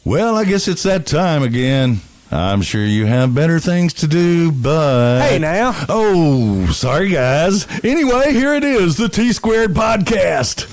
Well, I guess it's that time again. I'm sure you have better things to do, but... Hey, now. Oh, sorry, guys. Anyway, here it is, the T-Squared Podcast.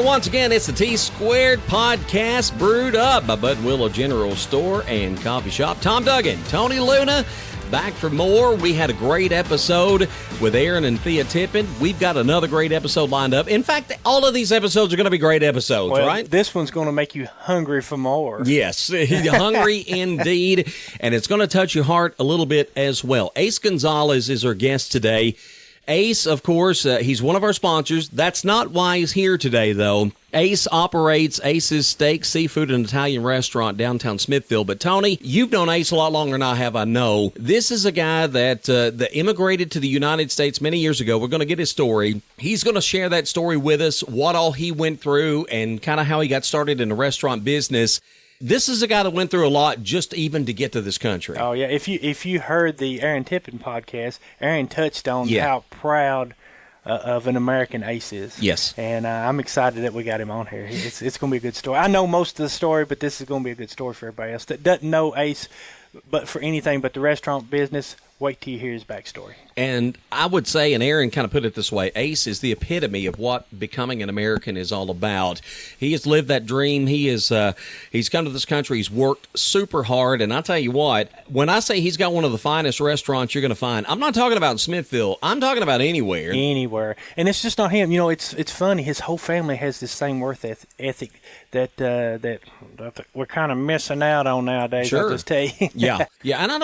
Once again, it's the T-Squared Podcast, brewed up by Bud Willow General Store and Coffee Shop. Tom Duggan, Tony Luna, back for more. We had a great episode with Aaron and Thea Tippin. We've got another great episode lined up. In fact, all of these episodes are going to be great episodes, right? This one's going to make you hungry for more. Yes, hungry indeed, and it's going to touch your heart a little bit as well. Ace Gonzalez is our guest today. Ace, of course, he's one of our sponsors. That's not why he's here today, though. Ace operates Ace's Steak, Seafood, and Italian Restaurant downtown Smithville. But, Tony, you've known Ace a lot longer than I have, I know. This is a guy that immigrated to the United States many years ago. We're going to get his story. He's going to share that story with us, what all he went through, and kind of how he got started in the restaurant business. This is a guy that went through a lot just even to get to this country. Oh, yeah. If you heard the Aaron Tippin podcast, Aaron touched on how proud of an American Ace is. Yes. And I'm excited that we got him on here. It's going to be a good story. I know most of the story, but this is going to be a good story for everybody else that doesn't know Ace, but for anything but the restaurant business. Wait till you hear his backstory. And I would say, and Aaron kind of put it this way, Ace is the epitome of what becoming an American is all about. He has lived that dream. He's come to this country. He's worked super hard. And I tell you what, when I say he's got one of the finest restaurants you're going to find, I'm not talking about in Smithville. I'm talking about anywhere. Anywhere. And it's just not him. You know, it's funny. His whole family has this same worth ethic that we're kind of missing out on nowadays. Sure. I'll just tell you. Yeah. And I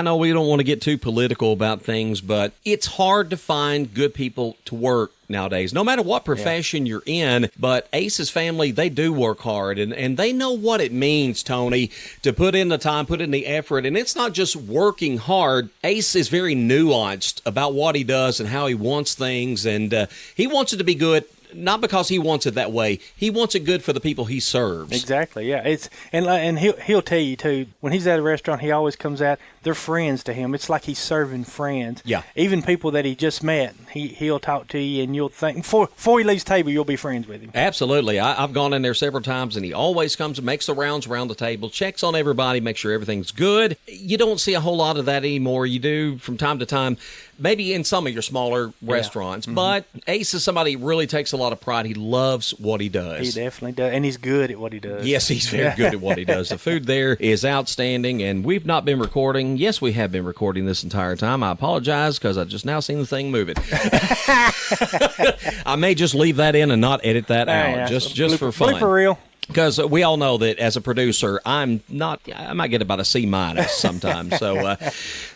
know we don't want to get too political about things, but it's hard to find good people to work nowadays, no matter what profession you're in. But Ace's family, they do work hard, and they know what it means, Tony, to put in the time, put in the effort. And it's not just working hard. Ace is very nuanced about what he does and how he wants things, and he wants it to be good. Not because he wants it that way. He wants it good for the people he serves. Exactly, yeah. And he'll tell you too. When he's at a restaurant, he always comes out. They're friends to him. It's like he's serving friends. Yeah. Even people that he just met, he'll talk to you, and you'll think before he leaves the table, you'll be friends with him. Absolutely. I've gone in there several times, and he always comes and makes the rounds around the table, checks on everybody, makes sure everything's good. You don't see a whole lot of that anymore. You do from time to time. Maybe in some of your smaller restaurants, but Ace is somebody who really takes a lot of pride. He loves what he does. He definitely does, and he's good at what he does. Yes, he's very good at what he does. The food there is outstanding, and we've not been recording. Yes, we have been recording this entire time. I apologize because I just now seen the thing moving. I may just leave that in and not edit that out, just for fun. For real. Because we all know that as a producer, I might get about a C- sometimes. So,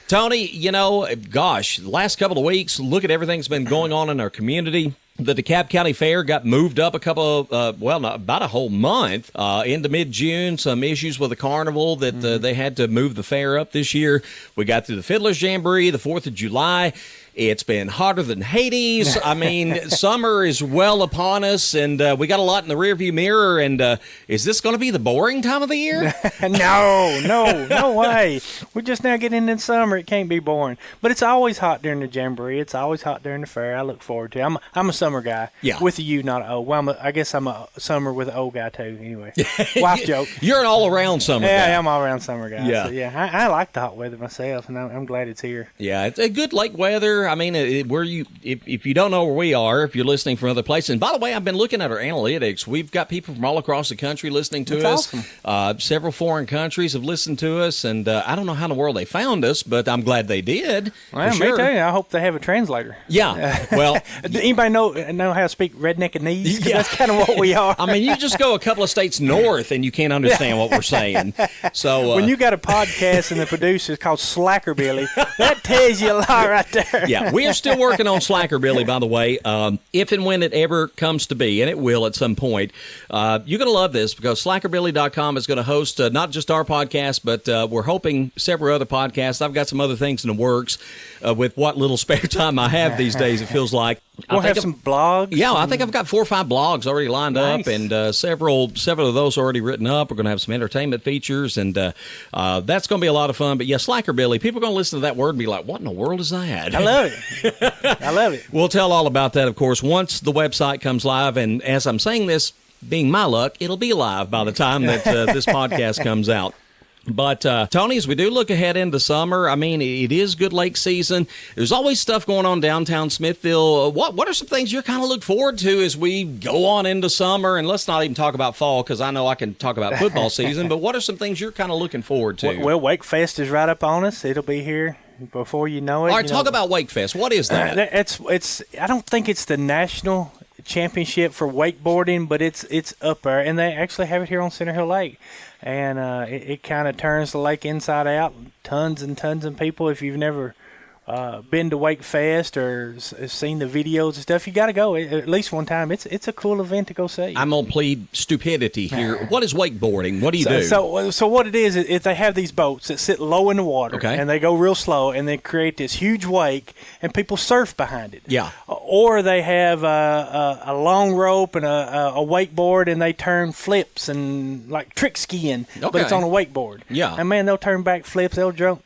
Tony, the last couple of weeks, look at everything that's been going on in our community. The DeKalb County Fair got moved up about a whole month into mid-June. Some issues with the carnival that they had to move the fair up this year. We got through the Fiddler's Jamboree, the 4th of July. It's been hotter than Hades. I mean, summer is well upon us, and we got a lot in the rearview mirror. And is this going to be the boring time of the year? No way. We're just now getting into summer. It can't be boring. But it's always hot during the Jamboree. It's always hot during the fair. I look forward to it. I'm a summer guy. Yeah. With you, not old. Well, I guess I'm a summer with an old guy, too, anyway. Wife joke. You're an all-around summer guy. Yeah, I'm an all-around summer guy. Yeah. So, yeah, I like the hot weather myself, and I'm glad it's here. Yeah, it's a good lake weather. I mean, if you don't know where we are, if you're listening from other places, and by the way, I've been looking at our analytics. We've got people from all across the country listening to us. Awesome. Several foreign countries have listened to us, and I don't know how in the world they found us, but I'm glad they did. Well, for sure. Me too. I hope they have a translator. Yeah. Well, anybody know how to speak redneckese? Yeah. That's kind of what we are. I mean, you just go a couple of states north, and you can't understand what we're saying. So when you got a podcast and the producer is called Slackerbilly, that tells you a lot right there. Yeah, we are still working on Slackerbilly, by the way. If and when it ever comes to be, and it will at some point, you're going to love this because slackerbilly.com is going to host not just our podcast, but we're hoping several other podcasts. I've got some other things in the works with what little spare time I have these days, it feels like. We'll have some blogs. Yeah, I think I've got 4 or 5 blogs already lined up, and several of those already written up. We're going to have some entertainment features, and that's going to be a lot of fun. But yeah, Slacker Billy, people are going to listen to that word and be like, what in the world is that? I love it. I love it. We'll tell all about that, of course, once the website comes live. And as I'm saying this, being my luck, it'll be live by the time that this podcast comes out. But, Tony, as we do look ahead into summer, I mean, it is good lake season. There's always stuff going on downtown Smithville. What are some things you're kind of look forward to as we go on into summer? And let's not even talk about fall, because I know I can talk about football season, but what are some things you're kind of looking forward to? Well, Wake Fest is right up on us. It'll be here before you know it. All right, talk about Wake Fest. What is that? It's. I don't think it's the national championship for wakeboarding, but it's up there, and they actually have it here on Center Hill Lake. And it kind of turns the lake inside out. Tons and tons of people. If you've never been to Wake Fest or seen the videos and stuff, you got to go at least one time. It's a cool event to go see. I'm gonna plead stupidity here. What is wakeboarding? What do you do? So what it is they have these boats that sit low in the water, and they go real slow, and they create this huge wake, and people surf behind it. Yeah. Or they have a long rope and a wakeboard, and they turn flips and like trick skiing, but it's on a wakeboard. Yeah. And man, they'll turn back flips. They'll jump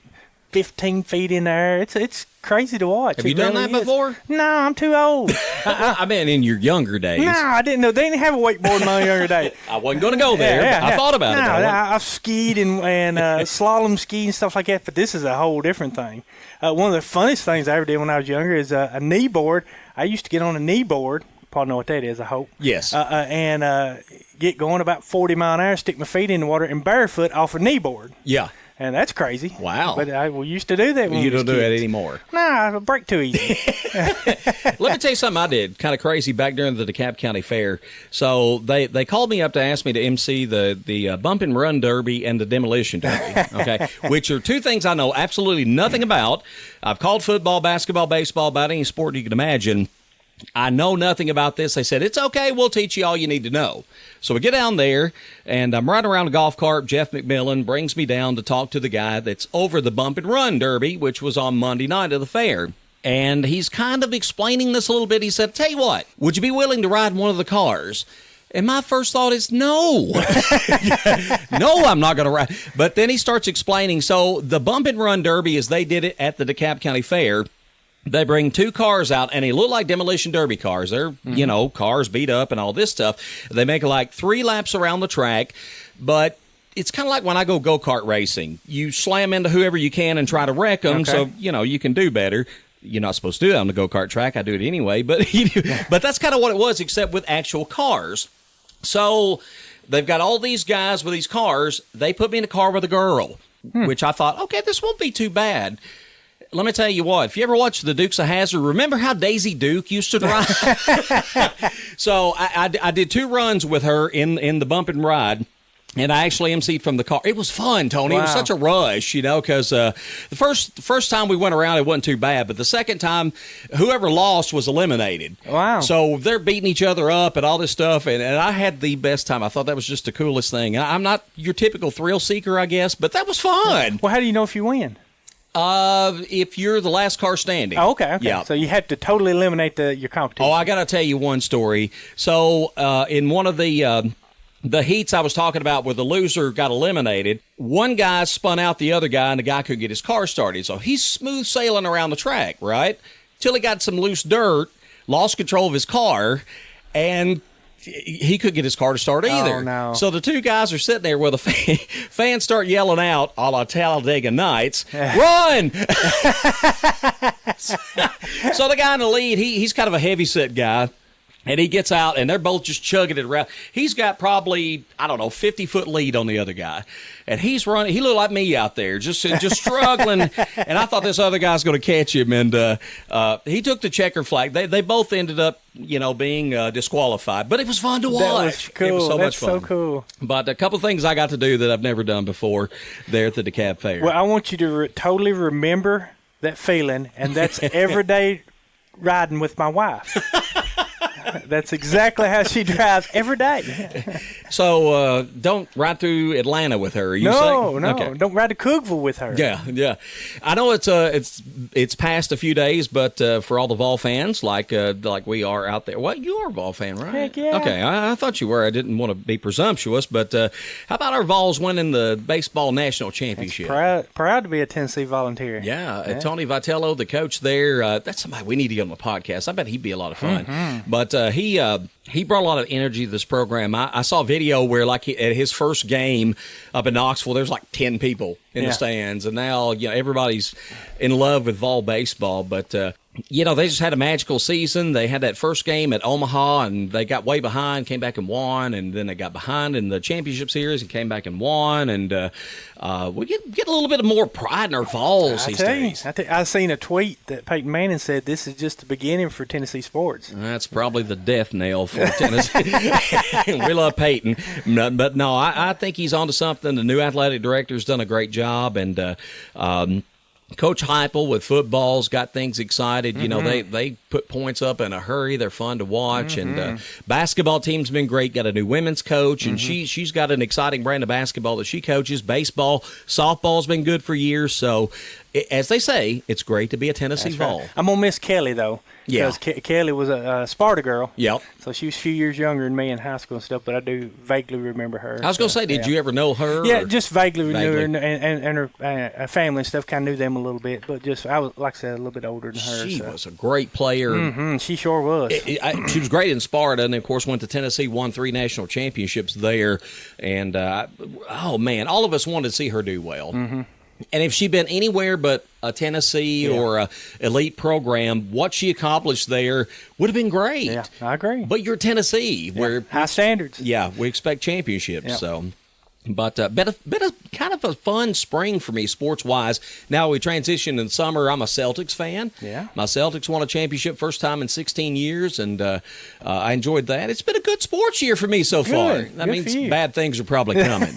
15 feet in there. It's crazy to watch. Have you done that before? No, I'm too old. I mean, in your younger days. No, I didn't know. They didn't have a wakeboard in my younger days. I wasn't going to go there, but I thought about it. I've skied and slalom ski and stuff like that, but this is a whole different thing. One of the funnest things I ever did when I was younger is a knee board. I used to get on a knee board. Probably know what that is, I hope. Yes. And get going about 40 mile an hour, stick my feet in the water, and barefoot off a knee board. Yeah. And that's crazy. Wow. But we used to do that when you we was don't do kids. it anymore. Nah, I break too easy. Let me tell you something I did kind of crazy back during the DeKalb County Fair. So they called me up to ask me to MC the Bump and Run Derby and the Demolition Derby, okay, which are two things I know absolutely nothing about. I've called football, basketball, baseball, about any sport you can imagine. I know nothing about this. They said, it's okay, we'll teach you all you need to know. So we get down there, and I'm riding around a golf cart. Jeff McMillan brings me down to talk to the guy that's over the Bump and Run Derby, which was on Monday night of the fair. And he's kind of explaining this a little bit. He said, tell you what, would you be willing to ride one of the cars? And my first thought is, no. No, I'm not going to ride. But then he starts explaining. So the Bump and Run Derby, as they did it at the DeKalb County Fair, they bring 2 cars out, and they look like Demolition Derby cars. They're, cars beat up and all this stuff. They make like 3 laps around the track, but it's kind of like when I go go-kart racing. You slam into whoever you can and try to wreck them, so, you can do better. You're not supposed to do that on the go-kart track. I do it anyway, but but that's kind of what it was, except with actual cars. So they've got all these guys with these cars. They put me in a car with a girl, which I thought, okay, this won't be too bad. Let me tell you what, if you ever watched the Dukes of Hazzard, remember how Daisy Duke used to drive? So I did 2 runs with her in the bump and ride, and I actually emceed from the car. It was fun, Tony. Wow. It was such a rush, because the first time we went around, it wasn't too bad, but the second time, whoever lost was eliminated. Wow. So they're beating each other up and all this stuff, and I had the best time. I thought that was just the coolest thing. I'm not your typical thrill seeker, I guess, but that was fun. Well, how do you know if you win? If you're the last car standing. Oh, okay. Yeah. So you had to totally eliminate your competition. Oh, I got to tell you one story. So in one of the heats I was talking about where the loser got eliminated, one guy spun out the other guy, and the guy couldn't get his car started. So he's smooth sailing around the track, right? Till he got some loose dirt, lost control of his car, and he couldn't get his car to start either. Oh, no. So the 2 guys are sitting there where the fans start yelling out, a la Talladega Nights, run! So the guy in the lead, he's kind of a heavy-set guy. And he gets out, and they're both just chugging it around. He's got probably, 50-foot lead on the other guy. And he's running. He looked like me out there, just struggling. And I thought this other guy's going to catch him. And he took the checker flag. They both ended up, being disqualified. But it was fun to watch. That was cool. It was so much fun. So cool. But a couple things I got to do that I've never done before there at the DeKalb Fair. Well, I want you to totally remember that feeling, and that's every day riding with my wife. That's exactly how she drives every day. So don't ride through Atlanta with her. Are you No, saying? Okay. don't ride to Cookville with her. Yeah. I know it's past a few days, but for all the Vol fans like we are out there, well, you are a Vol fan, right? Heck yeah. Okay, I thought you were. I didn't want to be presumptuous, but how about our Vols winning the baseball national championship? Proud to be a Tennessee Volunteer. Yeah. Tony Vitello, the coach there, that's somebody we need to get on the podcast. I bet he'd be a lot of fun. Mm-hmm. But he brought a lot of energy to this program. I saw a video where, like, at his first game up in Knoxville, there's like 10 people in the stands, and now everybody's in love with Vol baseball. But they just had a magical season. They had that first game at Omaha, and they got way behind, came back and won, and then they got behind in the championship series and came back and won. And we get a little bit more pride in our Vols these days. I seen a tweet that Peyton Manning said this is just the beginning for Tennessee sports. That's probably the death knell for Tennessee. We love Peyton, but no, I think he's onto something. The new athletic director's done a great job, and Coach Heupel with football's got things excited. Mm-hmm. They put points up in a hurry. They're fun to watch. Mm-hmm. And basketball team's been great. Got a new women's coach, and she's got an exciting brand of basketball that she coaches. Baseball, softball's been good for years. So, as they say, it's great to be a Tennessee Vol. Right. I'm going to miss Kelly, though. Yeah. Because Kelly was a Sparta girl. Yep. So she was a few years younger than me in high school and stuff, but I do vaguely remember her. I was going to say, did you ever know her? Yeah, just vaguely knew her, and her family and stuff, kind of knew them a little bit, but I was, like I said, a little bit older than her. She was a great player. Mm-hmm, she sure was. She was great in Sparta, and, of course, went to Tennessee, won 3 national championships there. And, oh, man, all of us wanted to see her do well. Mm-hmm. And if she'd been anywhere but a Tennessee or a elite program, what she accomplished there would have been great. Yeah, I agree. But you're Tennessee, where high standards. Yeah, we expect championships. Yep. So, but been a kind of a fun spring for me sports wise. Now we transition in summer. I'm a Celtics fan. Yeah, my Celtics won a championship first time in 16 years, and I enjoyed that. It's been a good sports year for me so far. That means bad things are probably coming.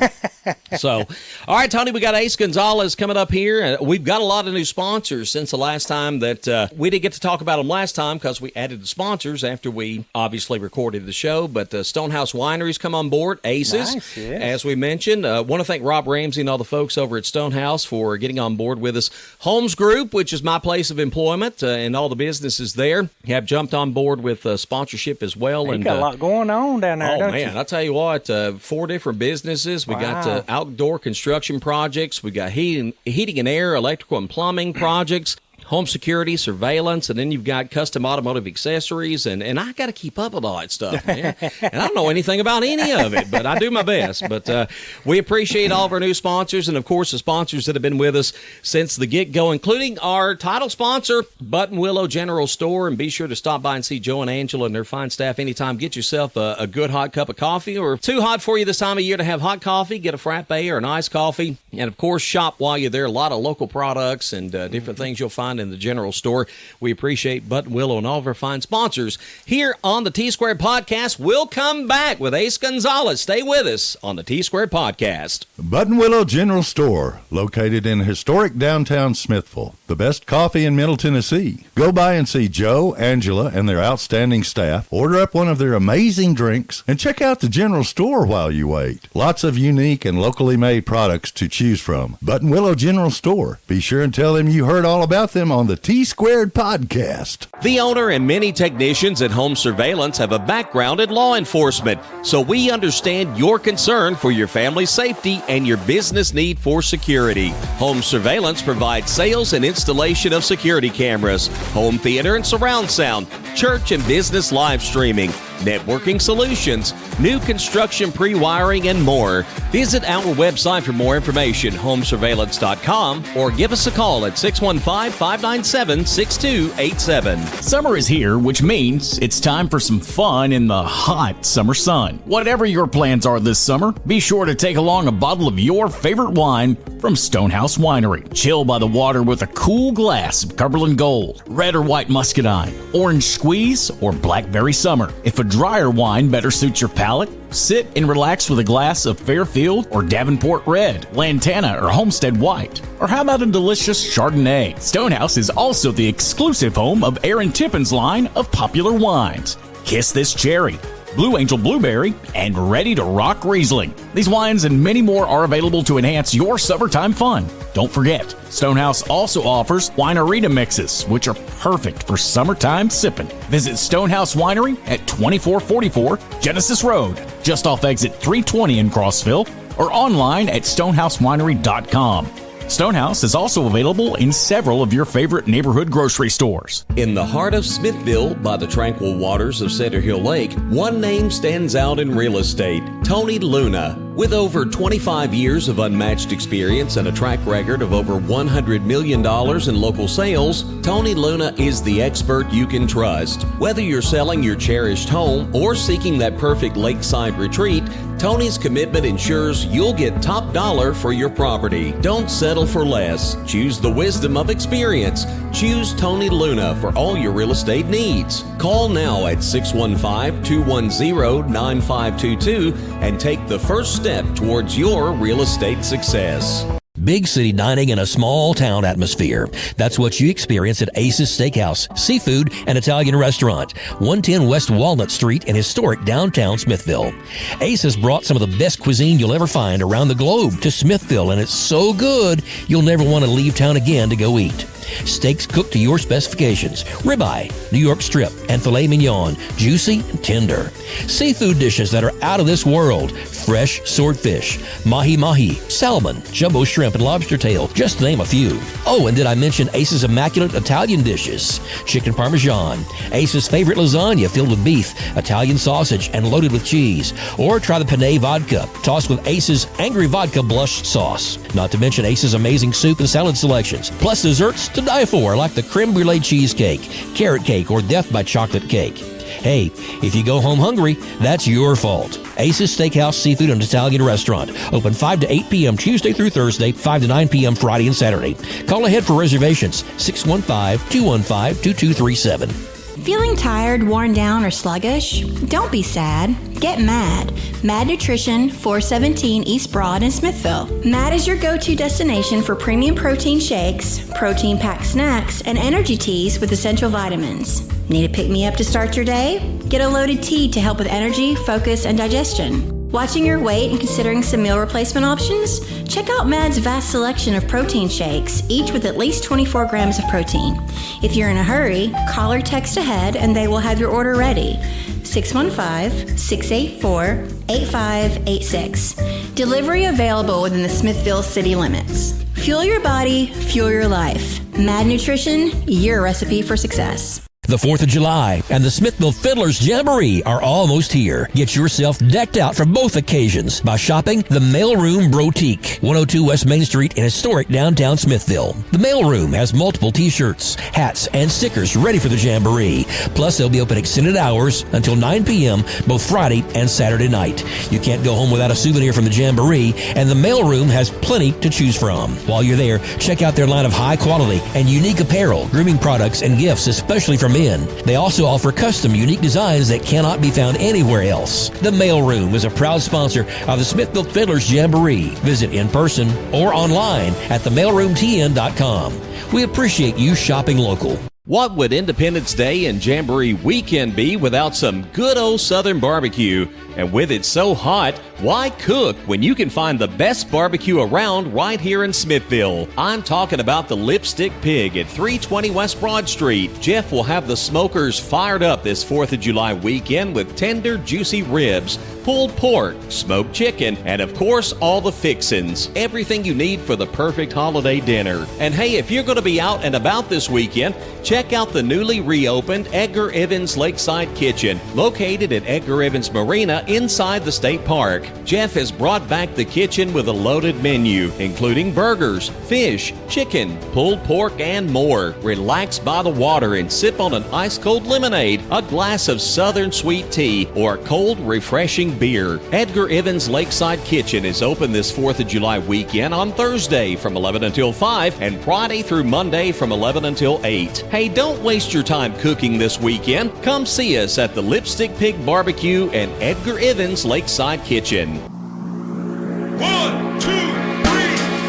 So, all right, Tony, we got Ace Gonzalez coming up here. We've got a lot of new sponsors since the last time that we didn't get to talk about them last time because we added the sponsors after we obviously recorded the show. But Stonehaus Winery's come on board, Aces, nice, yes. As we mentioned. Want to thank Rob Ramsey and all the folks over at Stonehaus for getting on board with us. Holmes Group, which is my place of employment, and all the businesses there have jumped on board with sponsorship as well. You got a lot going on down there, don't man, you? I'll tell you what, 4 different businesses. We got outdoor construction projects. We got heating and air, electrical and plumbing projects, home security, surveillance, and then you've got custom automotive accessories, and I got to keep up with all that stuff, man. And I don't know anything about any of it, but I do my best. But we appreciate all of our new sponsors, and, of course, the sponsors that have been with us since the get-go, including our title sponsor, Button Willow General Store. And be sure to stop by and see Joe and Angela and their fine staff anytime. Get yourself a good hot cup of coffee, or too hot for you this time of year to have hot coffee. Get a frappe or an iced coffee. And, of course, shop while you're there. A lot of local products and different things you'll find in the general store. We appreciate Button Willow and all of our fine sponsors here on the T-Squared Podcast. We'll come back with Ace Gonzalez. Stay with us on the T-Squared Podcast. Button Willow General Store, located in historic downtown Smithville. The best coffee in Middle Tennessee. Go by and see Joe, Angela, and their outstanding staff. Order up one of their amazing drinks and check out the general store while you wait. Lots of unique and locally made products to choose from. Button Willow General Store. Be sure and tell them you heard all about them on the T-Squared Podcast. The owner and many technicians at Home Surveillance have a background in law enforcement, so we understand your concern for your family's safety and your business need for security. Home Surveillance provides sales and installation of security cameras, home theater and surround sound, church and business live streaming, networking solutions, new construction pre-wiring, and more. Visit our website for more information, homesurveillance.com, or give us a call at 615-597-6287. Summer is here, which means it's time for some fun in the hot summer sun. Whatever your plans are this summer, be sure to take along a bottle of your favorite wine from Stonehaus Winery. Chill by the water with a cool glass of Cumberland Gold, red or white muscadine, orange squeeze, or blackberry summer. If a drier wine better suits your palate, sit and relax with a glass of Fairfield or Davenport Red, Lantana or Homestead White. Or how about a delicious Chardonnay? Stonehaus is also the exclusive home of Aaron Tippin's line of popular wines. Kiss This Cherry, Blue Angel Blueberry, and Ready to Rock Riesling. These wines and many more are available to enhance your summertime fun. Don't forget, Stonehaus also offers Winery mixes, which are perfect for summertime sipping. Visit Stonehaus Winery at 2444 Genesis Road, just off exit 320 in Crossville, or online at stonehauswinery.com. Stonehaus is also available in several of your favorite neighborhood grocery stores. In the heart of Smithville, by the tranquil waters of Center Hill Lake, one name stands out in real estate: Tony Luna. With over 25 years of unmatched experience and a track record of over $100 million in local sales, Tony Luna is the expert you can trust. Whether you're selling your cherished home or seeking that perfect lakeside retreat, Tony's commitment ensures you'll get top dollar for your property. Don't settle for less. Choose the wisdom of experience. Choose Tony Luna for all your real estate needs. Call now at 615-210-9522 and take the first step towards your real estate success. Big city dining in a small town atmosphere. That's what you experience at Ace's Steakhouse, Seafood, and Italian Restaurant, 110 West Walnut Street in historic downtown Smithville. Ace has brought some of the best cuisine you'll ever find around the globe to Smithville, and it's so good you'll never want to leave town again to go eat. Steaks cooked to your specifications: ribeye, New York strip, and filet mignon, juicy and tender. Seafood dishes that are out of this world: fresh swordfish, mahi-mahi, salmon, jumbo shrimp, and lobster tail, just to name a few. Oh, and did I mention Ace's immaculate Italian dishes? Chicken parmesan, Ace's favorite lasagna filled with beef, Italian sausage, and loaded with cheese. Or try the penne vodka, tossed with Ace's Angry Vodka Blush sauce. Not to mention Ace's amazing soup and salad selections, plus desserts to die for, like the creme brulee cheesecake, carrot cake, or death by chocolate cake. Hey, if you go home hungry, that's your fault. Ace's Steakhouse, Seafood, and Italian Restaurant. Open 5 to 8 p.m. Tuesday through Thursday, 5 to 9 p.m. Friday and Saturday. Call ahead for reservations, 615-215-2237. Feeling tired, worn down, or sluggish? Don't be sad. Get MAD. MAD Nutrition, 417 East Broad in Smithville. MAD is your go-to destination for premium protein shakes, protein-packed snacks, and energy teas with essential vitamins. Need a pick-me-up to start your day? Get a loaded tea to help with energy, focus, and digestion. Watching your weight and considering some meal replacement options? Check out MAD's vast selection of protein shakes, each with at least 24 grams of protein. If you're in a hurry, call or text ahead and they will have your order ready. 615-684-8586. Delivery available within the Smithville city limits. Fuel your body, fuel your life. MAD Nutrition, your recipe for success. The 4th of July and the Smithville Fiddlers Jamboree are almost here. Get yourself decked out for both occasions by shopping the Mailroom Brotique, 102 West Main Street in historic downtown Smithville. The Mailroom has multiple t-shirts, hats, and stickers ready for the Jamboree. Plus, they'll be open extended hours until 9 p.m. both Friday and Saturday night. You can't go home without a souvenir from the Jamboree, and the Mailroom has plenty to choose from. While you're there, check out their line of high-quality and unique apparel, grooming products, and gifts, especially for men. They also offer custom, unique designs that cannot be found anywhere else. The Mailroom is a proud sponsor of the Smithville Fiddlers Jamboree. Visit in person or online at themailroomtn.com. We appreciate you shopping local. What would Independence Day and Jamboree weekend be without some good old Southern barbecue? And with it so hot, why cook when you can find the best barbecue around right here in Smithville? I'm talking about the Lipstick Pig at 320 West Broad Street. Jeff will have the smokers fired up this 4th of July weekend with tender, juicy ribs, pulled pork, smoked chicken, and of course, all the fixins. Everything you need for the perfect holiday dinner. And hey, if you're going to be out and about this weekend, check out the newly reopened Edgar Evans Lakeside Kitchen, located at Edgar Evans Marina inside the state park. Jeff has brought back the kitchen with a loaded menu, including burgers, fish, chicken, pulled pork, and more. Relax by the water and sip on an ice-cold lemonade, a glass of southern sweet tea, or a cold, refreshing beer. Edgar Evans Lakeside Kitchen is open this 4th of July weekend on Thursday from 11 until 5 and Friday through Monday from 11 until 8. Hey, don't waste your time cooking this weekend. Come see us at the Lipstick Pig Barbecue and Edgar Evans Lakeside Kitchen. 1, 2, 3,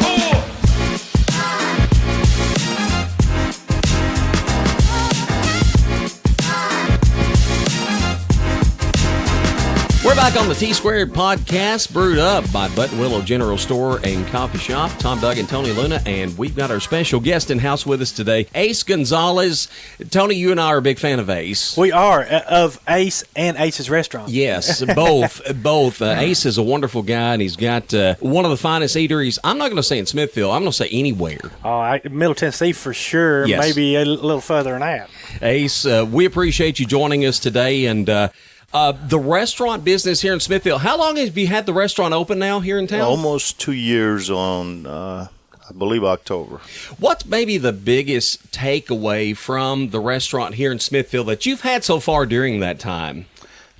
4. back on the T-Squared podcast, brewed up by Button Willow General Store and Coffee Shop. Tom, Doug, and Tony Luna, and we've got our special guest in house with us today, Ace Gonzalez. Tony, you and I are a big fan of Ace. We are, of Ace and Ace's Restaurant. Yes, both. Ace is a wonderful guy, and he's got one of the finest eateries. I'm not going to say in Smithville. I'm going to say anywhere. Middle Tennessee for sure. Yes. Maybe a little further than that. Ace, we appreciate you joining us today, and the restaurant business here in Smithville. How long have you had the restaurant open now here in town? Almost 2 years on, I believe, October. What's maybe the biggest takeaway from the restaurant here in Smithville that you've had so far during that time?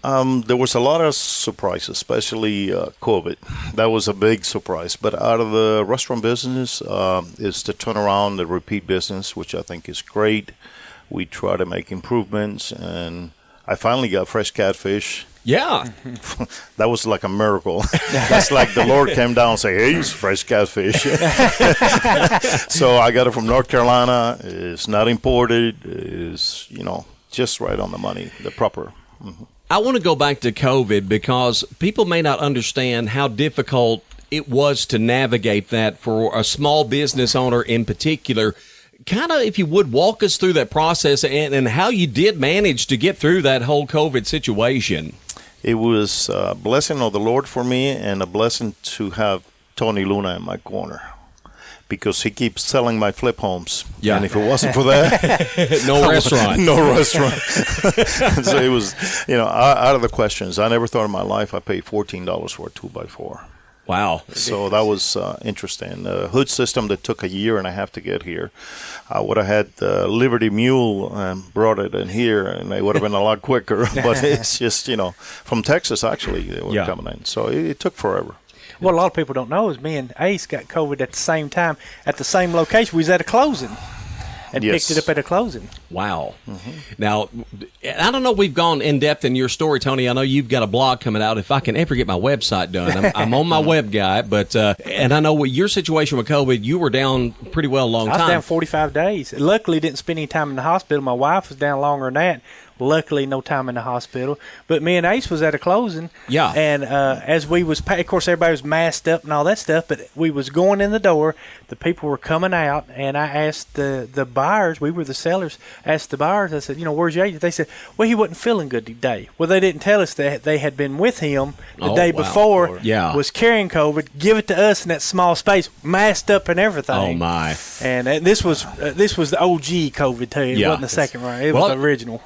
There was a lot of surprises, especially COVID. That was a big surprise. But out of the restaurant business is the turnaround, the repeat business, which I think is great. We try to make improvements, and I finally got fresh catfish. Yeah. That was like a miracle. That's like the Lord came down and said, hey, it's fresh catfish. So I got it from North Carolina. It's not imported. It's, just right on the money, the proper. Mm-hmm. I want to go back to COVID because people may not understand how difficult it was to navigate that for a small business owner in particular. Kind of, if you would, walk us through that process and how you did manage to get through that whole COVID situation. It was a blessing of the Lord for me and a blessing to have Tony Luna in my corner because he keeps selling my flip homes. Yeah. And if it wasn't for that, no restaurant. So it was, out of the questions. I never thought in my life I paid $14 for a 2x4. Wow. So that was interesting. The hood system that took a year and a half to get here. I would have had the Liberty Mule and brought it in here, and they would have been a lot quicker. But it's just, from Texas, actually, they were coming in. So it took forever. What a lot of people don't know is me and Ace got COVID at the same time at the same location. We was at a closing and picked it up at a closing. Wow. Mm-hmm. Now, I don't know, we've gone in depth in your story, Tony. I know you've got a blog coming out. If I can ever get my website done, I'm on my web guy. But and I know with your situation with COVID, you were down pretty well a long time. I was down 45 days. Luckily, didn't spend any time in the hospital. My wife was down longer than that. Luckily, no time in the hospital. But me and Ace was at a closing. Yeah. And as we was, of course, everybody was masked up and all that stuff, but we was going in the door. The people were coming out, and I asked the buyers, we were the sellers, asked the buyers, I said, where's your agent? They said, well, he wasn't feeling good today. Well, they didn't tell us that they had been with him the day before, was carrying COVID, give it to us in that small space, masked up and everything. Oh, my. And this was the OG COVID, too. It wasn't the second round. It was the original.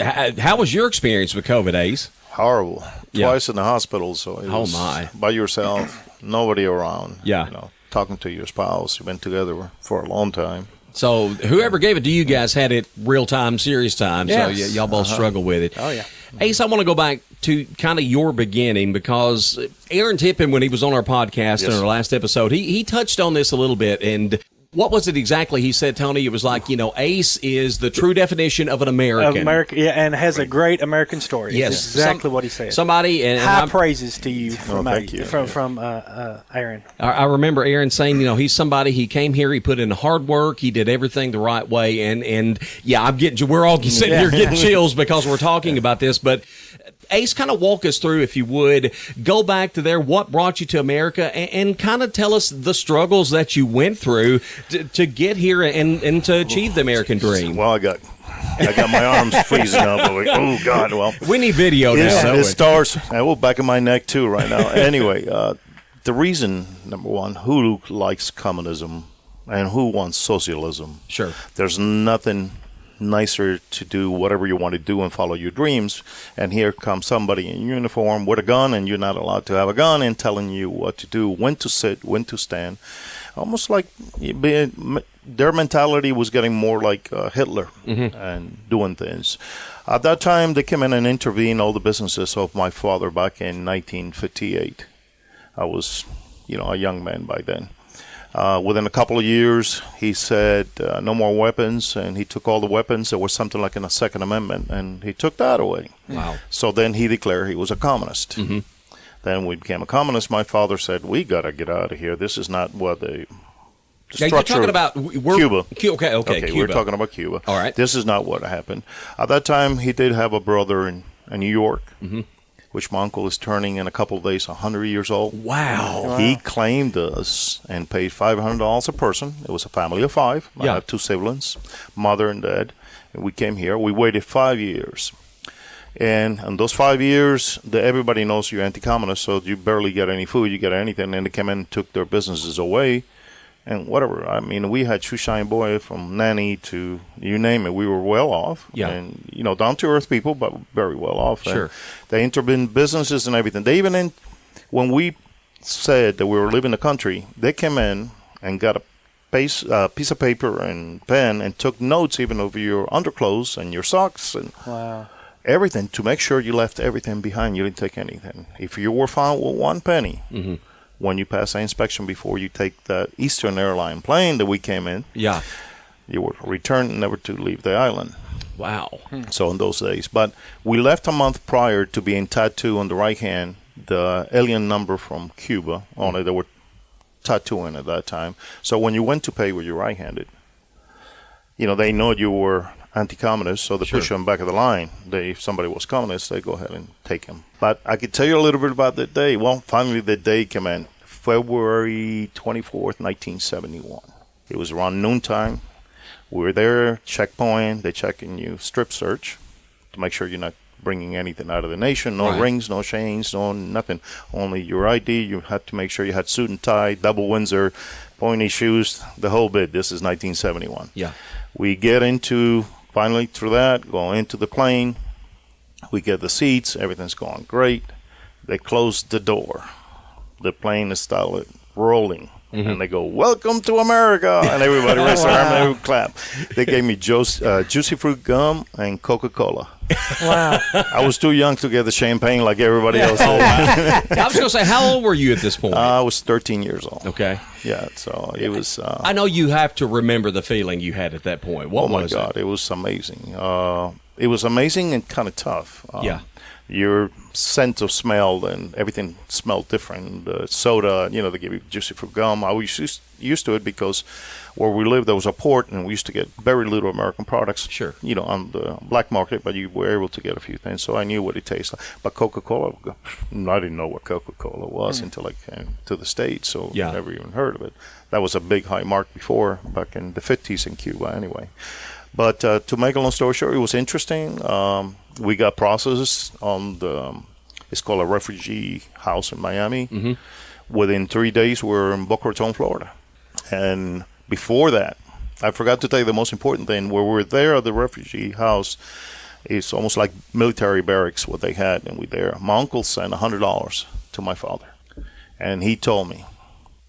How was your experience with COVID, Ace? Horrible. Twice in the hospital, so it was by yourself, nobody around. Yeah. Talking to your spouse. You've been together for a long time. So whoever gave it to you guys had it real time, serious time. Yes. So y'all both struggle with it. Oh, yeah. Ace, I want to go back to kind of your beginning because Aaron Tippin, when he was on our podcast in our last episode, he touched on this a little bit. And what was it exactly he said, Tony? It was like, Ace is the true definition of an American. And has a great American story. Yes. That's exactly what he said. Somebody. And high praises to you from from Aaron. I remember Aaron saying, he's somebody, he came here, he put in hard work, he did everything the right way. And we're all sitting here getting chills because we're talking about this. But Ace, kind of walk us through, if you would, go back to there, what brought you to America, and kind of tell us the struggles that you went through to get here and to achieve the American dream. Well, I got my arms freezing up. Oh, God. Well, we need video now. It starts, back in my neck, too, right now. Anyway, the reason, number one, who likes communism and who wants socialism? Sure. There's nothing nicer to do whatever you want to do and follow your dreams, and here comes somebody in uniform with a gun, and you're not allowed to have a gun, and telling you what to do, when to sit, when to stand. Almost like their mentality was getting more like Hitler and doing things. At that time, they came in and intervened all the businesses of my father back in 1958. I was, a young man by then. Within a couple of years, he said no more weapons, and he took all the weapons. There was something like in the Second Amendment, and he took that away. Wow. So then he declared he was a communist. Mm-hmm. Then we became a communist. My father said, we got to get out of here. This is not what the structure. You're talking about Cuba. Okay, Cuba. We're talking about Cuba. All right. This is not what happened. At that time, he did have a brother in New York. Mm-hmm. which my uncle is turning in a couple of days 100 years old. Wow. He claimed us and paid $500 a person. It was a family of 5. I have 2 siblings, mother and dad. And we came here. We waited 5 years. And in those 5 years, everybody knows you're anti-communist, so you barely get any food, you get anything. And they came in and took their businesses away and whatever. I mean, we had shoeshine boy from nanny to you name it. We were well off. Yeah. And, down-to-earth people, but very well off. Sure. And they entered in businesses and everything. They even, when we said that we were leaving the country, they came in and got a piece of paper and pen and took notes even over your underclothes and your socks and everything to make sure you left everything behind. You didn't take anything. If you were found with 1 penny, when you pass the inspection before you take that Eastern Airline plane that we came in, you were returned never to leave the island. Wow. So in those days. But we left a month prior to being tattooed on the right hand the alien number from Cuba on it. They were tattooing at that time. So when you went to pay with your right-handed, they know you were anti-communist, so they push you on the back of the line. If somebody was communist, they go ahead and take him. But I could tell you a little bit about that day. Well, finally the day came in, February 24th, 1971. It was around noontime. We were there, checkpoint. They checking you, strip search, to make sure you're not bringing anything out of the nation. No rings, no chains, no nothing. Only your ID. You had to make sure you had suit and tie, double Windsor, pointy shoes, the whole bit. This is 1971. Yeah. We get finally through that, go into the plane. We get the seats. Everything's going great. They close the door. The plane is started rolling. And they go, "Welcome to America!" And everybody raised their arm and they would clap. They gave me juicy fruit gum and Coca-Cola. Wow. I was too young to get the champagne like everybody else did. I was going to say, how old were you at this point? I was 13 years old. Okay. Yeah, so it was... I know you have to remember the feeling you had at that point. What was it? Oh, my God. It was amazing. It was amazing and kind of tough. Your sense of smell and everything smelled different. The soda, they give you juicy fruit gum. I was used to it because where we lived, there was a port, and we used to get very little American products. Sure. On the black market, but you were able to get a few things. So I knew what it tasted like. But Coca-Cola, I didn't know what Coca-Cola was until I came to the States, so I never even heard of it. That was a big high mark before, back in the 50s in Cuba anyway. But to make a long story short, it was interesting. We got processed on it's called a refugee house in Miami. Within 3 days, we're in Boca Raton, Florida. And before that, I forgot to tell you the most important thing. Where we're there at the refugee house, it's almost like military barracks, what they had, and we're there. My uncle sent $100 to my father. And he told me,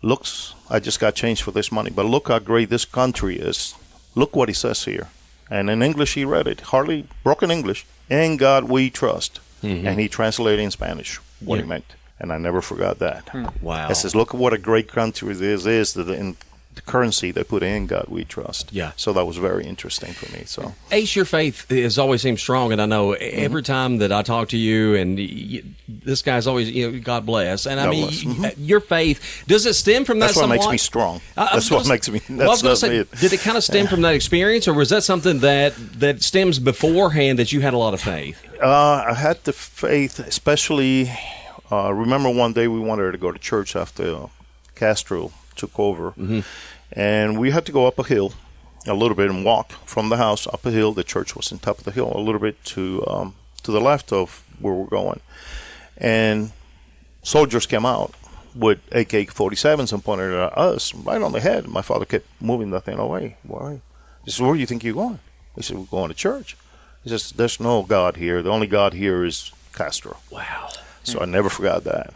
"Looks, I just got change for this money, but look how great this country is. Look what he says here." And in English, he read it, hardly broken English. "In God we trust." And he translated in Spanish what he meant. And I never forgot that. Wow. It says, look at what a great country this is, that in the currency they put "In God we trust." Yeah. So that was very interesting for me. So, Ace, your faith has always seemed strong, and I know every time that I talk to you, and this guy's always, God bless. And I mean, your faith, does it stem from that? That's what somewhat? makes me strong. That's what makes me. Well, I was going to say, did it kind of stem from that experience, or was that something that stems beforehand that you had a lot of faith? I had the faith, especially. Remember one day we wanted to go to church after Castro took over, and we had to go up a hill a little bit and walk from the house up a hill. The church was on top of the hill a little bit to the left of where we're going, and soldiers came out with AK-47s and pointed at us right on the head. My father kept moving that thing away. Why? He said, "Where do you think you're going?" He said, "We're going to church." He says, "There's no God here. The only God here is Castro." Wow. So I never forgot that.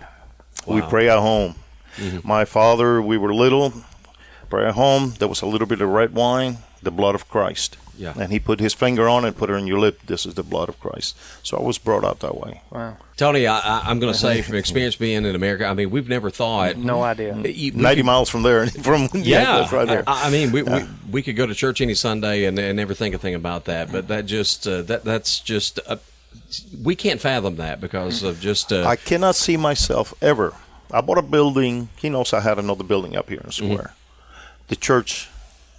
Wow. We pray at home. My father, we were little, pray at home. There was a little bit of red wine, the blood of Christ. Yeah. And he put his finger on it, put it on your lip. This is the blood of Christ. So I was brought up that way. Wow. Tony, I'm going to say from experience being in America, I mean, we've never thought. No idea. 90 miles from there. That's right there. I mean, we could go to church any Sunday and never think a thing about that. But that just, that's just, we can't fathom that because of just. I cannot see myself ever. I bought a building. He knows I had another building up here in the square. The church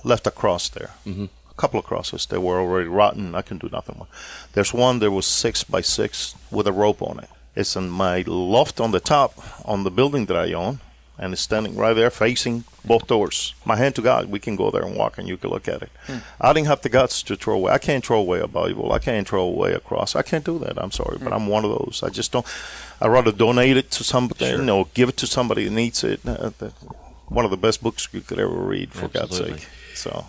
left a cross there. A couple of crosses. They were already rotten. I couldn't do nothing with. There's one that was 6 by 6 with a rope on it. It's in my loft on the top on the building that I own, and it's standing right there facing both doors. My hand to God, we can go there and walk and you can look at it. I didn't have the guts to throw away. I can't throw away a Bible. I can't throw away a cross. I can't do that. I'm sorry, but I'm one of those. I just don't. I'd rather donate it to somebody, give it to somebody that needs it. One of the best books you could ever read, for God's sake. So.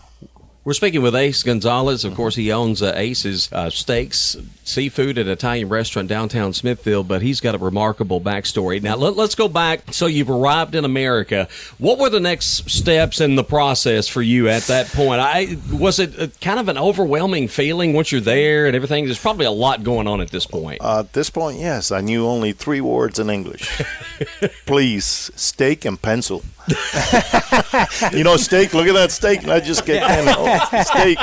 We're speaking with Ace Gonzalez. Of course, he owns Ace's Steaks, Seafood, and Italian restaurant downtown Smithville, but he's got a remarkable backstory. Now, let's go back. So you've arrived in America. What were the next steps in the process for you at that point? Was it kind of an overwhelming feeling once you're there and everything? There's probably a lot going on at this point. At this point, yes. I knew only 3 words in English. Please, steak and pencil. Steak, look at that steak. And I just get steak.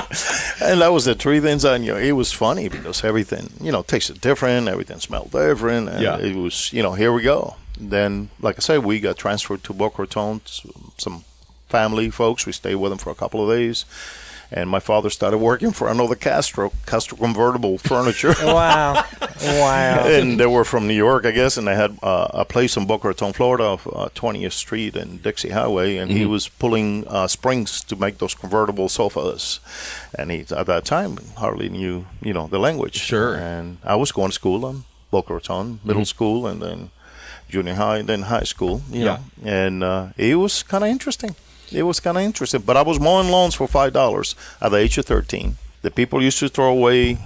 And that was the 3 things I knew. It was funny because everything, tasted different. Everything smelled different. And it was, here we go. Then, like I said, we got transferred to Boca Raton. Some family folks. We stayed with them for a couple of days. And my father started working for another Castro convertible furniture. Wow. And they were from New York, I guess, and they had a place in Boca Raton, Florida, off 20th Street and Dixie Highway, and he was pulling springs to make those convertible sofas. And he, at that time, hardly knew, the language. Sure. And I was going to school in Boca Raton, middle school, and then junior high, and then high school, know. And it was kind of interesting. But I was mowing lawns for $5 at the age of 13. The people used to throw away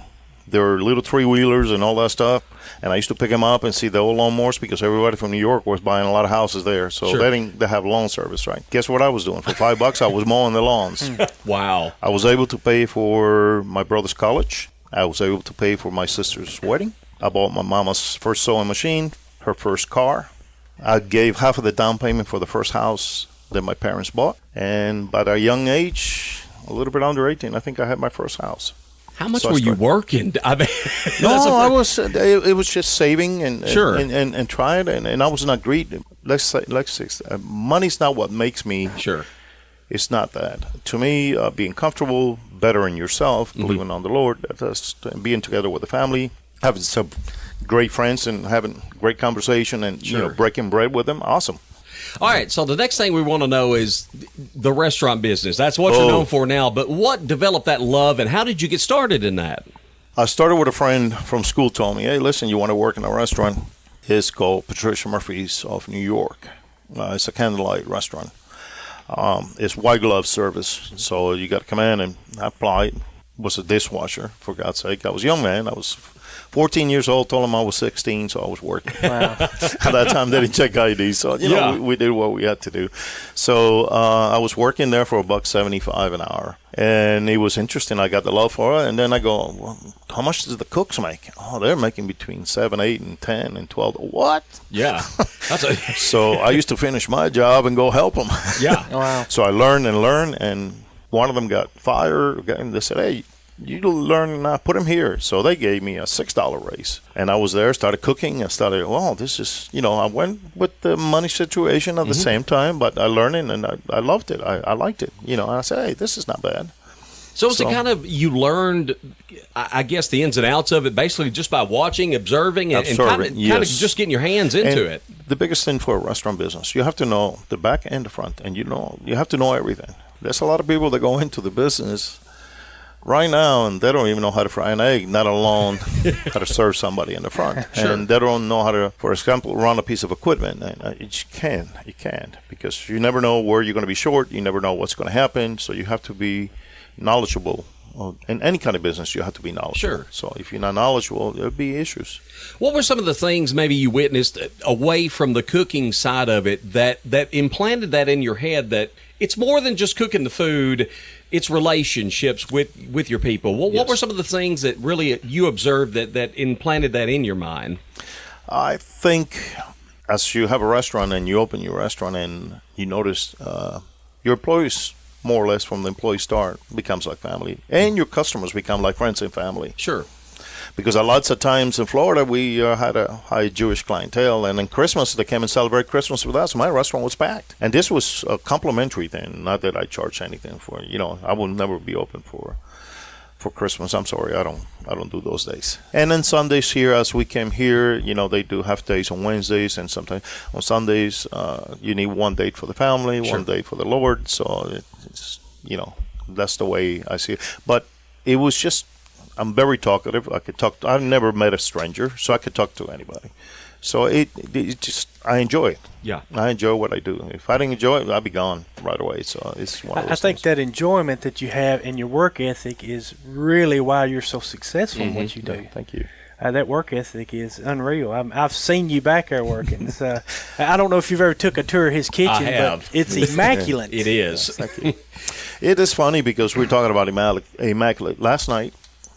their little 3-wheelers and all that stuff, and I used to pick them up and see the old lawnmowers because everybody from New York was buying a lot of houses there. So they have lawn service, right? Guess what I was doing? For $5, I was mowing the lawns. Wow. I was able to pay for my brother's college. I was able to pay for my sister's wedding. I bought my mama's first sewing machine, her first car. I gave half of the down payment for the first house that my parents bought, and by a young age, a little bit under 18, I think I had my first house. How much were you working? I mean, I was. It was just saving and and trying, and I was not greedy. Let's say, money's not what makes me. Sure, it's not that. To me, being comfortable, bettering yourself, believing on the Lord, being together with the family, having some great friends, and having great conversation, and breaking bread with them, awesome. All right, so the next thing we want to know is the restaurant business. That's what you're known for now, but what developed that love, and how did you get started in that? I started with a friend from school told me, hey, listen, you want to work in a restaurant? It's called Patricia Murphy's of New York. It's a candlelight restaurant. It's white glove service, so you got to come in, and I applied. Was a dishwasher, for God's sake. I was a young man. I was 14 years old, told them I was 16, so I was working. Wow. At that time, they didn't check ID, so we did what we had to do. So I was working there for $1.75 an hour, and it was interesting. I got the love for it, and then I go, well, how much does the cooks make? Oh, they're making between 7, 8, and 10, and 12. What? Yeah. So I used to finish my job and go help them. Yeah. Wow. So I learned, and one of them got fired, and they said, hey, you learn now, put him here. So they gave me a $6 raise. And I was there, started cooking. I started, this is, I went with the money situation at the same time, but I learned it, and I loved it. I liked it. And I said, hey, this is not bad. So it's kind of, you learned, I guess, the ins and outs of it basically just by watching, observing, and kind of just getting your hands into it. The biggest thing for a restaurant business, you have to know the back and the front, and you have to know everything. There's a lot of people that go into the business right now, and they don't even know how to fry an egg, not alone how to serve somebody in the front. Sure. And they don't know how to, for example, run a piece of equipment. And you can't, because you never know where you're going to be short. You never know what's going to happen. So you have to be knowledgeable. In any kind of business, you have to be knowledgeable. Sure. So if you're not knowledgeable, there'll be issues. What were some of the things maybe you witnessed away from the cooking side of it that implanted that in your head that it's more than just cooking the food, it's relationships with your people? What were some of the things that really you observed that implanted that in your mind? I think as you have a restaurant and you open your restaurant and you notice your employees, more or less from the employee start, becomes like family. And your customers become like friends and family. Sure. Because lots of times in Florida, we had a high Jewish clientele. And in Christmas, they came and celebrate Christmas with us. My restaurant was packed. And this was a complimentary thing. Not that I charged anything for it. I would never be open for for Christmas. I'm sorry, I don't do those days. And then Sundays here, as we came here, they do half days on Wednesdays, and sometimes on Sundays. You need one date for the family, one day for the Lord. So it's that's the way I see it. But it was just, I'm very talkative. I could talk. I've never met a stranger, so I could talk to anybody. So it just, I enjoy it. Yeah, I enjoy what I do. If I didn't enjoy it, I'd be gone right away. So it's one of those I think things. that enjoyment that you have in your work ethic is really why you're so successful in what you do. Yeah, thank you. That work ethic is unreal. I've seen you back there working. I don't know if you've ever took a tour of his kitchen, I have. but it's immaculate. It is. Thank you. It is funny because we're talking about immaculate. Last night,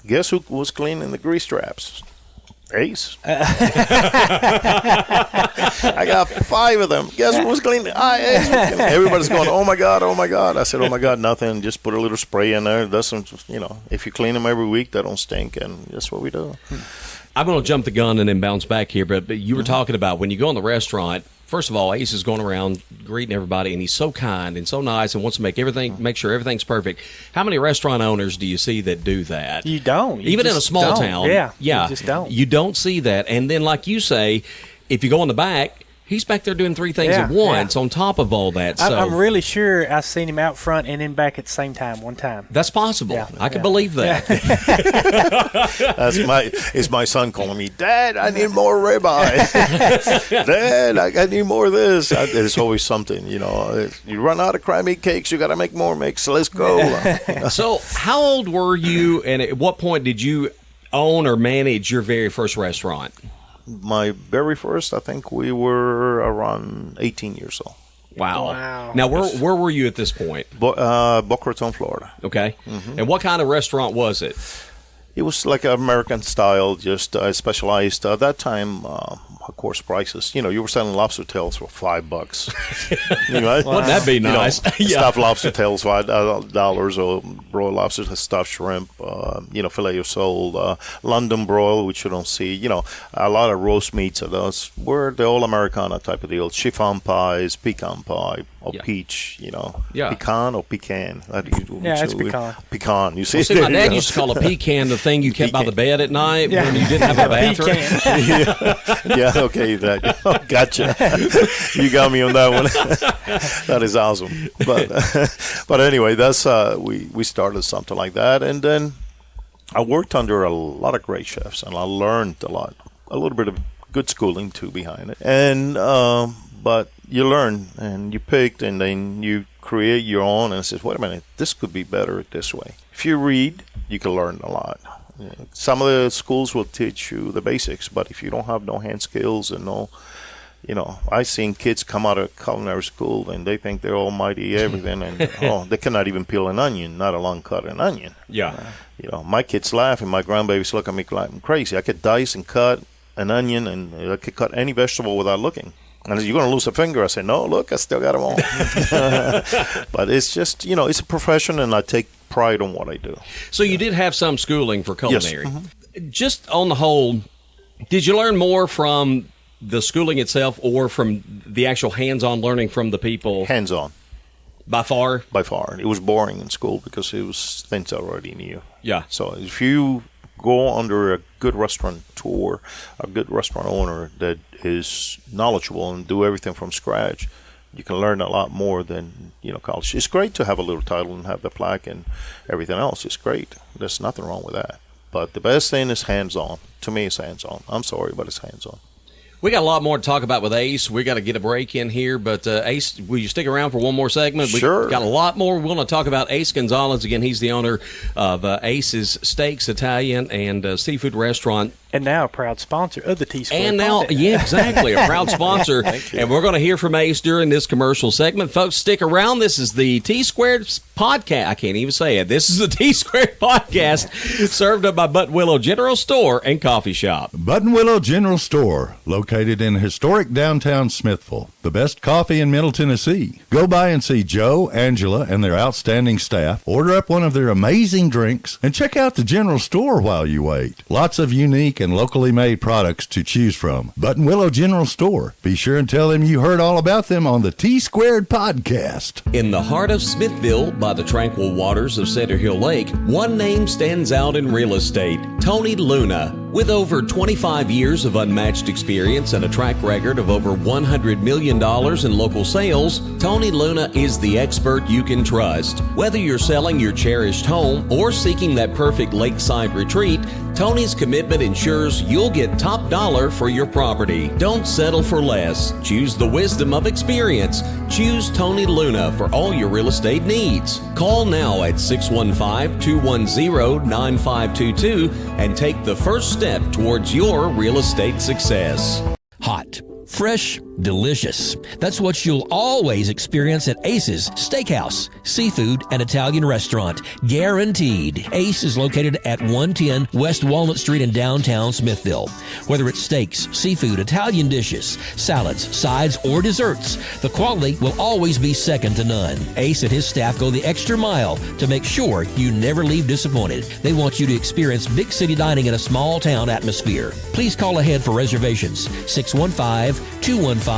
guess who was cleaning the grease traps? Ace. I got 5 of them. Guess who was cleaning? Ace. Everybody's going, oh my God, oh my God. I said, oh my God, nothing. Just put a little spray in there. It doesn't, if you clean them every week, they don't stink, and that's what we do. I'm going to jump the gun and then bounce back here, but you were talking about when you go in the restaurant. First of all, Ace is going around greeting everybody, and he's so kind and so nice and wants to make sure everything's perfect. How many restaurant owners do you see that do that? You don't. Even in a small town. Yeah. Yeah. You just don't. You don't see that. And then, like you say, if you go in the back, he's back there doing 3 things at once on top of all that. So I'm really sure I've seen him out front and then back at the same time one time. That's possible. I can believe that. It's my son calling me, Dad, I need more ribeye. Dad, I need more of this. There's always something, You run out of crummy cakes, you got to make more mix. Let's go. So how old were you, and at what point did you own or manage your very first restaurant? My very first, I think we were around 18 years old. Wow. Now, where were you at this point? Boca Raton, Florida. Okay. Mm-hmm. And what kind of restaurant was it? It was like an American style, just specialized. At that time, of course, prices. You were selling lobster tails for $5. Right? Wouldn't that be nice? Stuffed lobster tails, $5, or broiled lobster, stuffed shrimp, filet of sole, London broil, which you don't see. A lot of roast meats. Those were the old Americana type of deal. Chiffon pies, pecan pie, or peach. Pecan or pecan. It's pecan. Pecan. You see? Well, see, my dad used to call a pecan the thing you kept by the bed at night when you didn't have a bathroom. Yeah, okay, gotcha. You got me on that one. That is awesome. But anyway, that's we started something like that, and then I worked under a lot of great chefs, and I learned a little bit of good schooling too behind it, and but you learn and you picked, and then you create your own, and it says, wait a minute, this could be better this way. If you read, you can learn a lot. Some of the schools will teach you the basics, but if you don't have no hand skills and no, I've seen kids come out of culinary school and they think they're almighty everything, and they cannot even peel an onion, not a long cut an onion. Yeah. My kids laugh and my grandbabies look at me like I'm crazy. I could dice and cut an onion, and I could cut any vegetable without looking. And you're going to lose a finger. I say, no, look, I still got them all. But it's just, it's a profession, and I take pride on what I do. So you did have some schooling for culinary. Yes. Mm-hmm. Just on the whole, did you learn more from the schooling itself or from the actual hands-on learning from the people? Hands-on. By far? By far. It was boring in school because it was things I already knew. Yeah. So if you go under a good restaurateur, a good restaurant owner that is knowledgeable and do everything from scratch, you can learn a lot more than college. It's great to have a little title and have the plaque and everything else. It's great. There's nothing wrong with that. But the best thing is hands-on. To me, it's hands-on. I'm sorry, but it's hands-on. We got a lot more to talk about with Ace. We got to get a break in here, but Ace, will you stick around for one more segment? Sure. We got a lot more. We want to talk about Ace Gonzalez. Again, he's the owner of Ace's Steaks, Italian, and Seafood Restaurant. And now a proud sponsor of the T-Squared And now, podcast. yeah, exactly, a proud sponsor. And we're going to hear from Ace during this commercial segment. Folks, stick around. This is the T-Squared podcast. I can't even say it. This is the T-Squared podcast served up by Button Willow General Store and Coffee Shop. Button Willow General Store, located in historic downtown Smithville. The best coffee in Middle Tennessee. Go by and see Joe, Angela, and their outstanding staff. Order up one of their amazing drinks and check out the general store while you wait. Lots of unique boutique and locally made products to choose from. Buttonwillow General Store. Be sure and tell them you heard all about them on the T-Squared podcast. In the heart of Smithville, by the tranquil waters of Center Hill Lake, one name stands out in real estate, Tony Luna. With over 25 years of unmatched experience and a track record of over $100 million in local sales, Tony Luna is the expert you can trust. Whether you're selling your cherished home or seeking that perfect lakeside retreat, Tony's commitment ensures you'll get top dollar for your property. Don't settle for less. Choose the wisdom of experience. Choose Tony Luna for all your real estate needs. Call now at 615-210-9522 and take the first step towards your real estate success. Hot, fresh, delicious. That's what you'll always experience at Ace's Steakhouse, Seafood, and Italian Restaurant. Guaranteed. Ace is located at 110 West Walnut Street in downtown Smithville. Whether it's steaks, seafood, Italian dishes, salads, sides, or desserts, the quality will always be second to none. Ace and his staff go the extra mile to make sure you never leave disappointed. They want you to experience big city dining in a small town atmosphere. Please call ahead for reservations. 615-215-2237.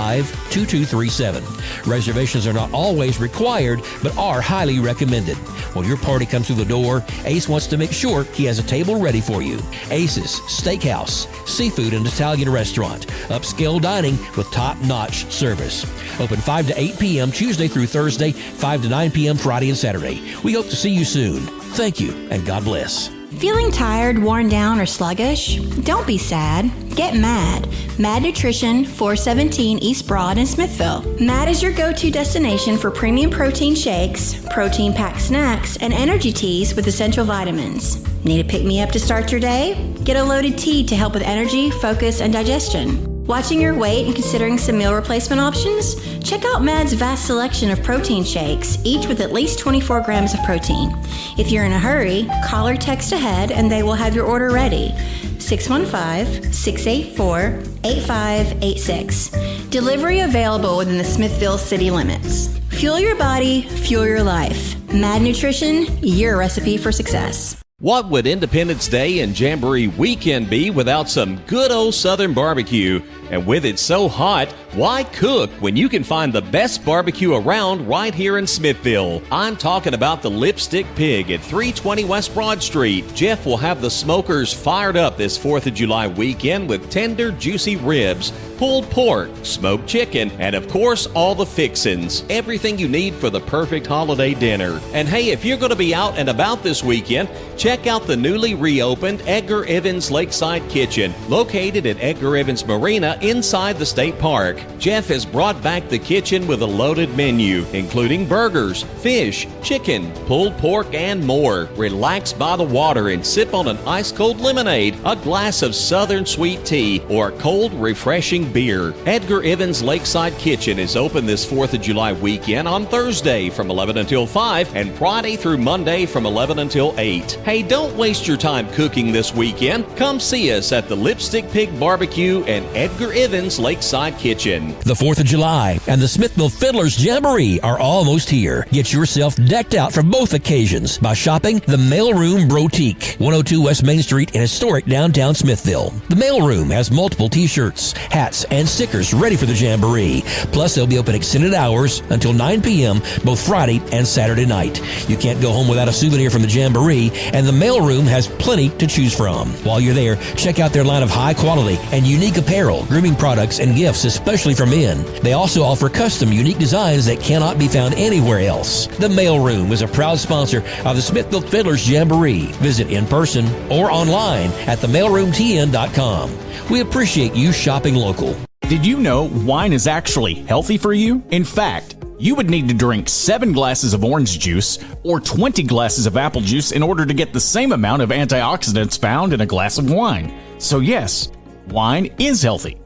Reservations are not always required, but are highly recommended. When your party comes through the door, Ace wants to make sure he has a table ready for you. Ace's Steakhouse, Seafood, and Italian Restaurant. Upscale dining with top-notch service. Open 5 to 8 p.m. Tuesday through Thursday, 5 to 9 p.m. Friday and Saturday. We hope to see you soon. Thank you, and God bless. Feeling tired, worn down, or sluggish? Don't be sad. Get MAD. MAD Nutrition, 417 East Broad in Smithville. MAD is your go-to destination for premium protein shakes, protein-packed snacks, and energy teas with essential vitamins. Need a pick-me-up to start your day? Get a loaded tea to help with energy, focus, and digestion. Watching your weight and considering some meal replacement options? Check out MAD's vast selection of protein shakes, each with at least 24 grams of protein. If you're in a hurry, call or text ahead and they will have your order ready. 615-684-8586. Delivery available within the Smithville city limits. Fuel your body, fuel your life. MAD Nutrition, your recipe for success. What would Independence Day and Jamboree Weekend be without some good old Southern barbecue? And with it so hot, why cook when you can find the best barbecue around right here in Smithville? I'm talking about the Lipstick Pig at 320 West Broad Street. Jeff will have the smokers fired up this 4th of July weekend with tender, juicy ribs, pulled pork, smoked chicken, and of course, all the fixins. Everything you need for the perfect holiday dinner. And hey, if you're going to be out and about this weekend, check out the newly reopened Edgar Evans Lakeside Kitchen, located at Edgar Evans Marina inside the state park. Jeff has brought back the kitchen with a loaded menu, including burgers, fish, chicken, pulled pork, and more. Relax by the water and sip on an ice-cold lemonade, a glass of southern sweet tea, or a cold, refreshing beer. Edgar Evans Lakeside Kitchen is open this 4th of July weekend on Thursday from 11 until 5 and Friday through Monday from 11 until 8. Hey, don't waste your time cooking this weekend. Come see us at the Lipstick Pig Barbecue and Edgar Evans Lakeside Kitchen. The 4th of July and the Smithville Fiddlers Jamboree are almost here. Get yourself decked out for both occasions by shopping the Mailroom Brotique, 102 West Main Street in historic downtown Smithville. The Mailroom has multiple t-shirts, hats, and stickers ready for the Jamboree. Plus, they'll be open extended hours until 9 p.m. both Friday and Saturday night. You can't go home without a souvenir from the Jamboree, and the Mailroom has plenty to choose from. While you're there, check out their line of high-quality and unique apparel, grooming products, and gifts, especially for men. They also offer custom, unique designs that cannot be found anywhere else. The Mailroom is a proud sponsor of the Smithville Fiddlers Jamboree. Visit in person or online at themailroomtn.com. We appreciate you shopping local. Did you know wine is actually healthy for you? In fact, you would need to drink 7 glasses of orange juice or 20 glasses of apple juice in order to get the same amount of antioxidants found in a glass of wine. So yes, wine is healthy.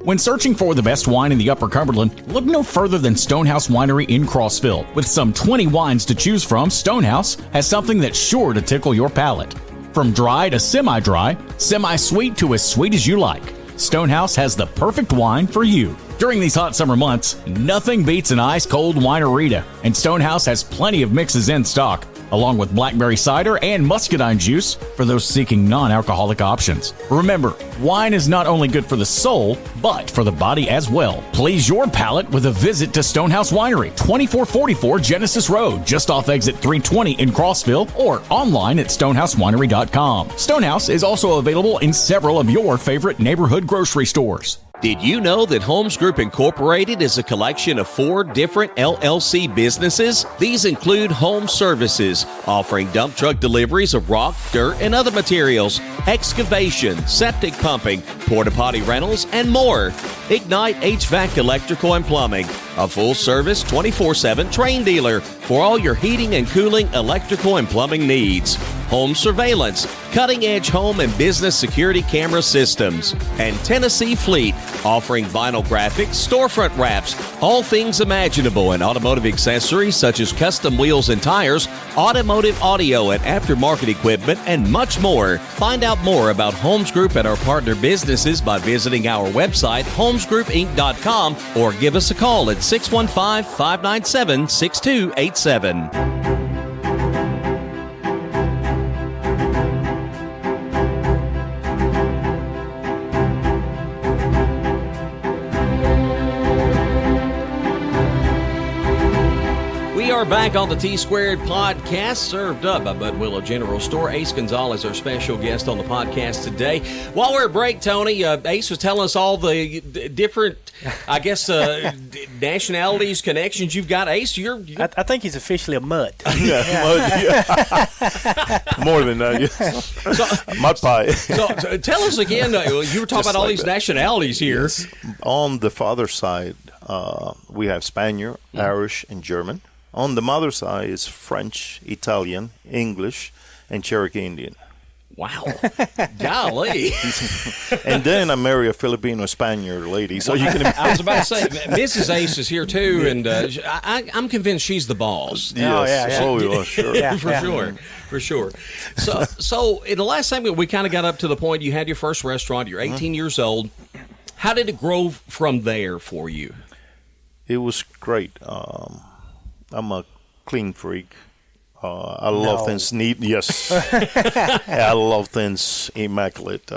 When searching for the best wine in the Upper Cumberland, look no further than Stonehaus Winery in Crossville. With some 20 wines to choose from, Stonehaus has something that's sure to tickle your palate. From dry to semi-dry, semi-sweet to as sweet as you like, Stonehaus has the perfect wine for you. During these hot summer months, nothing beats an ice-cold winerita, and Stonehaus has plenty of mixes in stock, along with blackberry cider and muscadine juice for those seeking non-alcoholic options. Remember, wine is not only good for the soul, but for the body as well. Please your palate with a visit to Stonehaus Winery, 2444 Genesis Road, just off exit 320 in Crossville, or online at stonehauswinery.com. Stonehaus is also available in several of your favorite neighborhood grocery stores. Did you know that Holmes Group Incorporated is a collection of 4 different LLC businesses? These include Home Services, offering dump truck deliveries of rock, dirt, and other materials, excavation, septic pumping, porta-potty rentals, and more. Ignite HVAC Electrical and Plumbing, a full-service 24/7 train dealer for all your heating and cooling, electrical, and plumbing needs. Home Surveillance, cutting-edge home and business security camera systems. And Tennessee Fleet, offering vinyl graphics, storefront wraps, all things imaginable in automotive accessories such as custom wheels and tires, automotive audio and aftermarket equipment, and much more. Find out more about Holmes Group and our partner businesses by visiting our website, holmesgroupinc.com, or give us a call at 615-597-6287. Back on the T-Squared podcast, served up by Bud Willow General Store. Ace Gonzalez, our special guest on the podcast today. While we're at break, Tony, Ace was telling us all the different, I guess, nationalities, connections you've got. Ace, I think he's officially a mutt. More than that. So, mutt pie. So tell us again, you were talking about all these nationalities here. Yes. On the father's side, we have Spaniard, Irish, and German. On the mother's side is French, Italian, English, and Cherokee Indian. Wow. Golly. And then I marry a Filipino Spaniard lady. So you can. I was about to say, Mrs. Ace is here too, and I'm convinced she's the boss. Yes. Oh, yeah. Oh, yeah, sure. Yeah, For sure. So in the last segment, we kind of got up to the point you had your first restaurant. You're 18 years old. How did it grow from there for you? It was great. I'm a clean freak. I love things neat. Yes. I love things immaculate.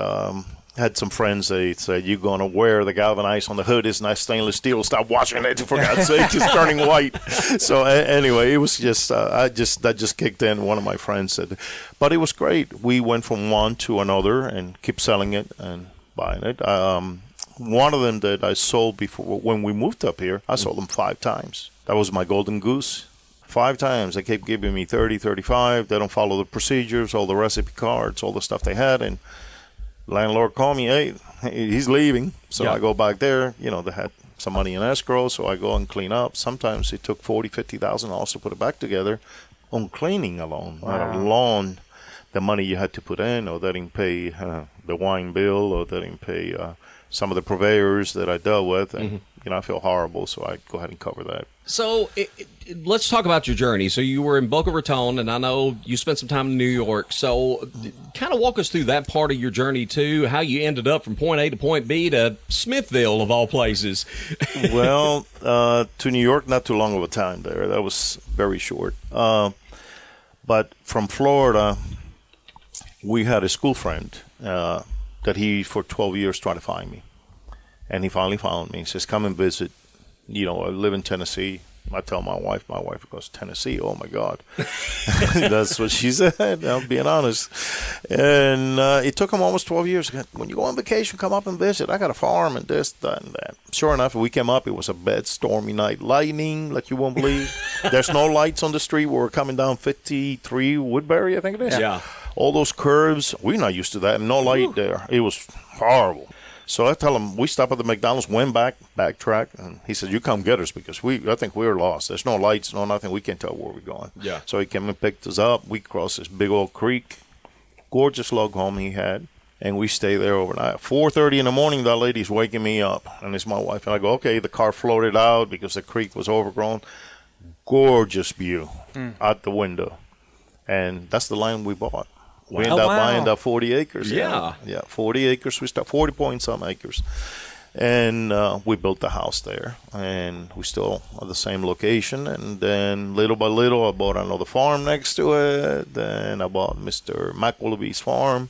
Had some friends, they said, you're going to wear the galvanized on the hood. It's not stainless steel. Stop washing it, for God's sake. It's turning white. So anyway, it was just, that just kicked in. One of my friends said, but it was great. We went from one to another and kept selling it and buying it. One of them that I sold before, when we moved up here, I sold them 5 times. That was my golden goose. 5 times. They kept giving me 30, 35. They don't follow the procedures, all the recipe cards, all the stuff they had. And landlord called me, hey, he's leaving. So I go back there. You know, they had some money in escrow, so I go and clean up. Sometimes it took $40,000, $50,000 to put it back together on cleaning alone. Not alone the money you had to put in, or they didn't pay the wine bill, or they didn't pay some of the purveyors that I dealt with. And, you know, I feel horrible, so I go ahead and cover that. So let's talk about your journey. So you were in Boca Raton, and I know you spent some time in New York. So kind of walk us through that part of your journey, too, how you ended up from point A to point B to Smithville, of all places. Well, to New York, not too long of a time there. That was very short. But from Florida, we had a school friend that he, for 12 years, tried to find me. And he finally found me. He says, come and visit. You know, I live in Tennessee. I tell my wife goes, Tennessee, oh my God. That's what she said, I'm being honest. And it took him almost 12 years. When you go on vacation, come up and visit. I got a farm and this, that, and that. Sure enough, we came up, it was a bad stormy night. Lightning, like you won't believe. There's no lights on the street. We're coming down 53 Woodbury, I think it is. Yeah. All those curves, we're not used to that. No light there. It was horrible. So I tell him, we stopped at the McDonald's, went backtrack, and he said, you come get us because I think we're lost. There's no lights, no nothing. We can't tell where we're going. Yeah. So he came and picked us up. We crossed this big old creek, gorgeous log home he had, and we stayed there overnight. 4:30 in the morning, that lady's waking me up, and it's my wife. And I go, okay, the car floated out because the creek was overgrown. Gorgeous view out the window. And that's the land we bought. We ended up buying that 40 acres. Yeah. Yeah, 40 acres. We start 40 point some acres. And we built the house there, and we still at the same location. And then little by little, I bought another farm next to it. Then I bought Mr. McWilloughby's farm,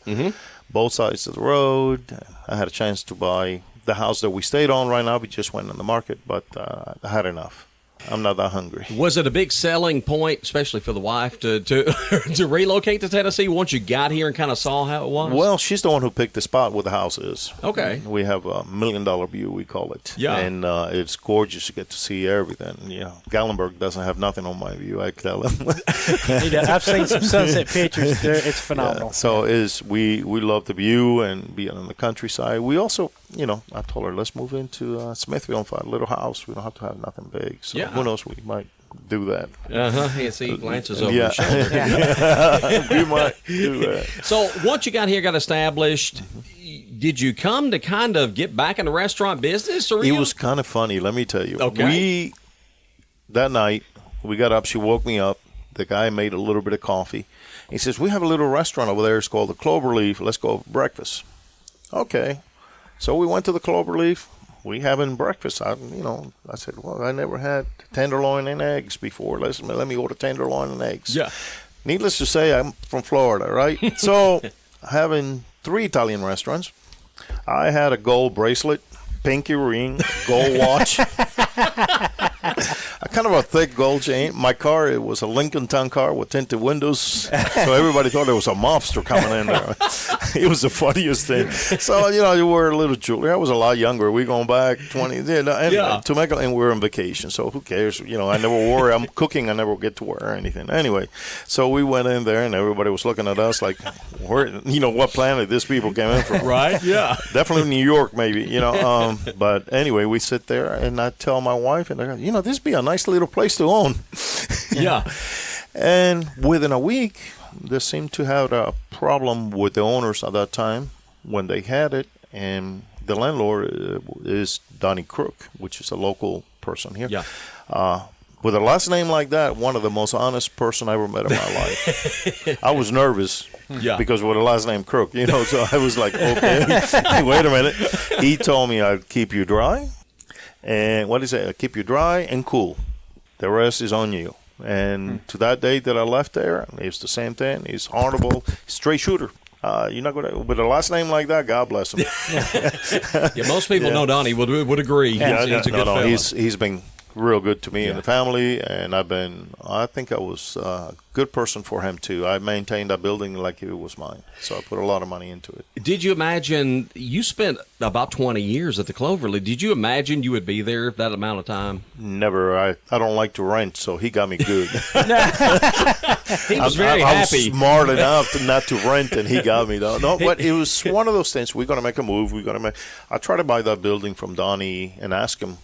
both sides of the road. I had a chance to buy the house that we stayed on right now. We just went on the market, but I had enough. I'm not that hungry. Was it a big selling point, especially for the wife, to to relocate to Tennessee once you got here and kind of saw how it was? Well, she's the one who picked the spot where the house is. Okay. We have a $1 million view, we call it. Yeah. And it's gorgeous. You get to see everything. Gallenberg doesn't have nothing on my view, I tell him. I've seen some sunset pictures. It's phenomenal. So we love the view and being on the countryside. We also, I told her, let's move into Smithville and find a little house. We don't have to have nothing big. So who knows, we might do that. Yeah, see, he glances over his shoulder. We might do that. So once you got here, got established, did you come to kind of get back in the restaurant business? Or it was kind of funny, let me tell you. Okay. That night, we got up, she woke me up. The guy made a little bit of coffee. He says, we have a little restaurant over there. It's called the Cloverleaf. Let's go for breakfast. Okay. So we went to the Cloverleaf. We having breakfast. I said, well, I never had tenderloin and eggs before. Let me order tenderloin and eggs. Yeah. Needless to say, I'm from Florida, right? So having 3 Italian restaurants. I had a gold bracelet, pinky ring, gold watch. Kind of a thick gold chain. My car, it was a Lincoln Town car with tinted windows. So everybody thought there was a mobster coming in there. It was the funniest thing. So, you wear a little jewelry. I was a lot younger. We going back 20. Temecula, and we're on vacation. So who cares? I never wore, I'm cooking. I never get to wear anything. Anyway, so we went in there and everybody was looking at us like, where, what planet these people came in from. Right, yeah. Definitely New York, maybe, But anyway, we sit there and I tell my wife, and I go, this would be a nice little place to own. Yeah. And within a week, they seemed to have a problem with the owners at that time when they had it. And the landlord is Donnie Crook, which is a local person here. Yeah. With a last name like that, one of the most honest person I ever met in my life. I was nervous. Yeah. Because with a last name Crook, so I was like, okay, wait a minute. He told me I'd keep you dry. And what did he say? I'll keep you dry and cool. The rest is on you. And to that day that I left there, it's the same thing. He's honorable, straight shooter. You're not going to, with a last name like that, God bless him. Most people know Donnie would agree. He's a good fella. He's been real good to me and the family, and I think I was a good person for him too. I maintained that building like it was mine, so I put a lot of money into it. Did you imagine, you spent about 20 years at the Cloverleaf, did you imagine you would be there that amount of time? Never. I don't like to rent, so he got me good. He was very happy. I was smart enough not to rent, and he got me though. No, but it was one of those things. We're going to make a move. I tried to buy that building from Donnie and ask him.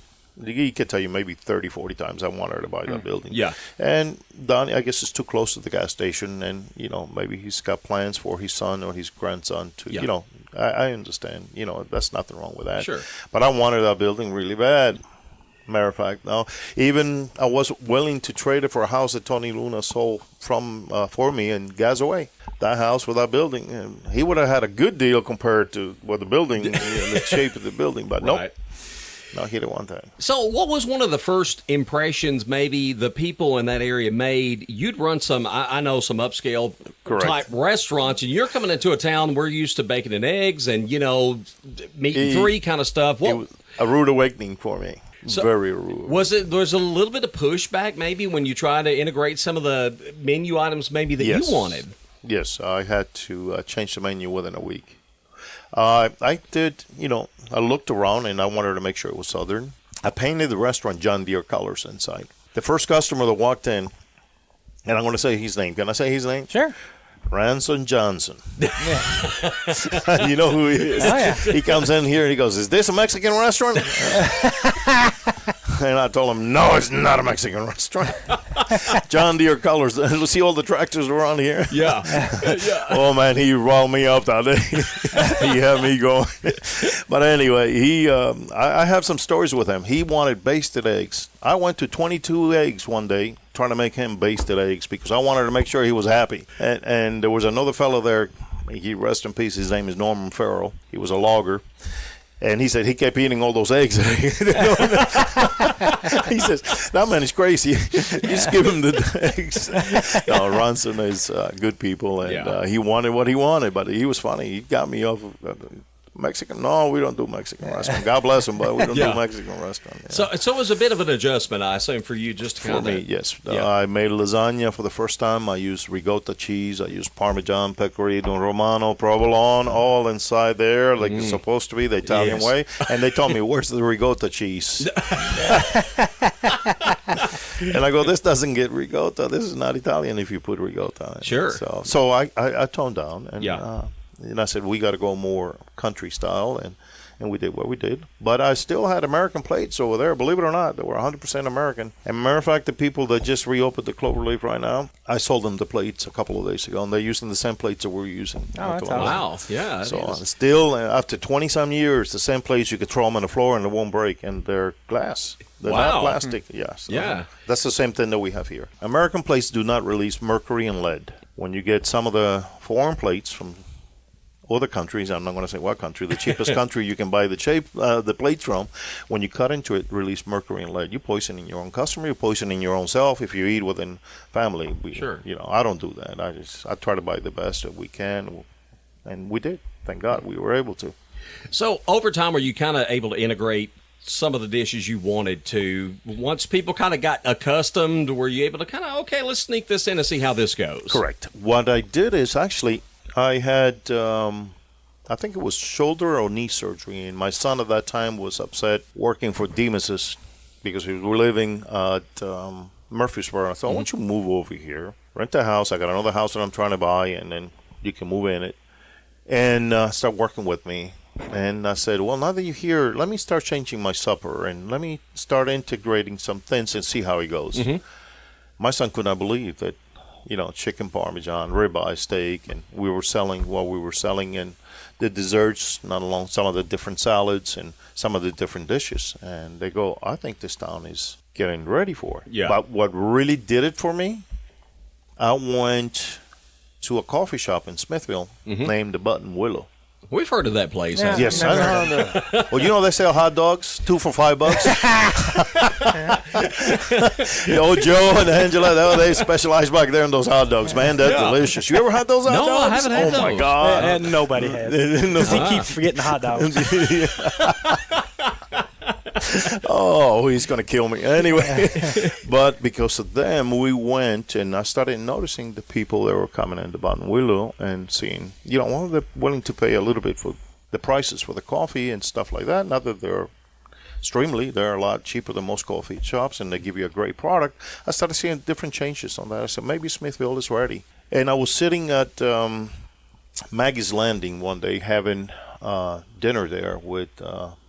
He could tell you maybe 30, 40 times I wanted to buy that building. Yeah. And Donnie, I guess, is too close to the gas station, and, maybe he's got plans for his son or his grandson to, I understand. That's nothing wrong with that. Sure. But I wanted that building really bad. Matter of fact, no. Even I was willing to trade it for a house that Tony Luna sold for me in Gazaway. That house with that building, and he would have had a good deal compared to what the building, the shape of the building. But nope. No, he didn't want that. So what was one of the first impressions maybe the people in that area made? You'd run some, I know, some upscale type restaurants, and you're coming into a town where you're used to bacon and eggs and, meat and three kind of stuff. It was a rude awakening for me. So very rude. Was a little bit of pushback maybe when you tried to integrate some of the menu items maybe that you wanted? Yes, I had to change the menu within a week. I did, I looked around and I wanted to make sure it was Southern. I painted the restaurant John Deere colors inside. The first customer that walked in, and I'm going to say his name. Can I say his name? Sure. Ransom Johnson. Yeah. You know who he is? Oh, yeah. He comes in here and he goes, "Is this a Mexican restaurant?" And I told him, "No, it's not a Mexican restaurant." John Deere colors. See all the tractors around here? Yeah. Oh, man, he rolled me up that day. He had me going. But anyway, I have some stories with him. He wanted basted eggs. I went to 22 eggs one day trying to make him basted eggs because I wanted to make sure he was happy. And there was another fellow there. He rest in peace. His name is Norman Farrell. He was a logger. And he said he kept eating all those eggs. He says, that man is crazy. Just give him the eggs. No, Ronson is good people, and he wanted what he wanted, but he was funny. He got me off of Mexican. No, we don't do Mexican restaurant. God bless him, but we don't do Mexican restaurant. Yeah. So it was a bit of an adjustment, I assume, for you just to kind of. For me, yes. I made lasagna for the first time. I used ricotta cheese. I used Parmesan, Pecorino Romano, provolone, all inside there like it's supposed to be the Italian way. And they told me, where's the ricotta cheese? And I go, this doesn't get ricotta. This is not Italian if you put ricotta in it. Sure. So I toned down. And, and I said, we got to go more country style, and we did what we did. But I still had American plates over there, believe it or not. They were 100% American. And matter of fact, the people that just reopened the Cloverleaf right now, I sold them the plates a couple of days ago, and they're using the same plates that we're using. Oh, that's awesome. Wow. Yeah. So still, after 20-some years, the same plates, you could throw them on the floor and they won't break, and they're glass. They're not plastic. Yes. Yeah. That's the same thing that we have here. American plates do not release mercury and lead. When you get some of the foreign plates from other countries, I'm not going to say what country, the cheapest country you can buy the plates from, when you cut into it, release mercury and lead. You're poisoning your own customer, you're poisoning your own self if you eat within family. Sure. I don't do that. I try to buy the best that we can, and we did. Thank God we were able to. So over time, were you kind of able to integrate some of the dishes you wanted to? Once people kind of got accustomed, were you able to kind of, okay, let's sneak this in and see how this goes? Correct. What I did is actually, I had, I think it was shoulder or knee surgery, and my son at that time was upset working for Demas's because we were living at Murfreesboro. I thought, why don't you move over here, rent a house? I got another house that I'm trying to buy, and then you can move in it, and start working with me. And I said, well, now that you're here, let me start changing my supper, and let me start integrating some things and see how it goes. My son could not believe that, chicken parmesan, ribeye steak, and we were selling what we were selling, and the desserts, not along some of the different salads and some of the different dishes. And they go, I think this town is getting ready for it. Yeah. But what really did it for me, I went to a coffee shop in Smithville named the Button Willow. We've heard of that place. Yeah. Yes, I know. Well, they sell hot dogs, 2 for $5. Old Joe and Angela, they specialize back there in those hot dogs, man. They're delicious. You ever had those hot dogs? No, I haven't had those. Oh, my God. And nobody has. He keeps forgetting hot dogs. Oh, he's going to kill me. Anyway, but because of them, we went, and I started noticing the people that were coming in the Button Willow and seeing, they're willing to pay a little bit for the prices for the coffee and stuff like that. Not that they're a lot cheaper than most coffee shops, and they give you a great product. I started seeing different changes on that. I said, maybe Smithville is ready. And I was sitting at Maggie's Landing one day having dinner there with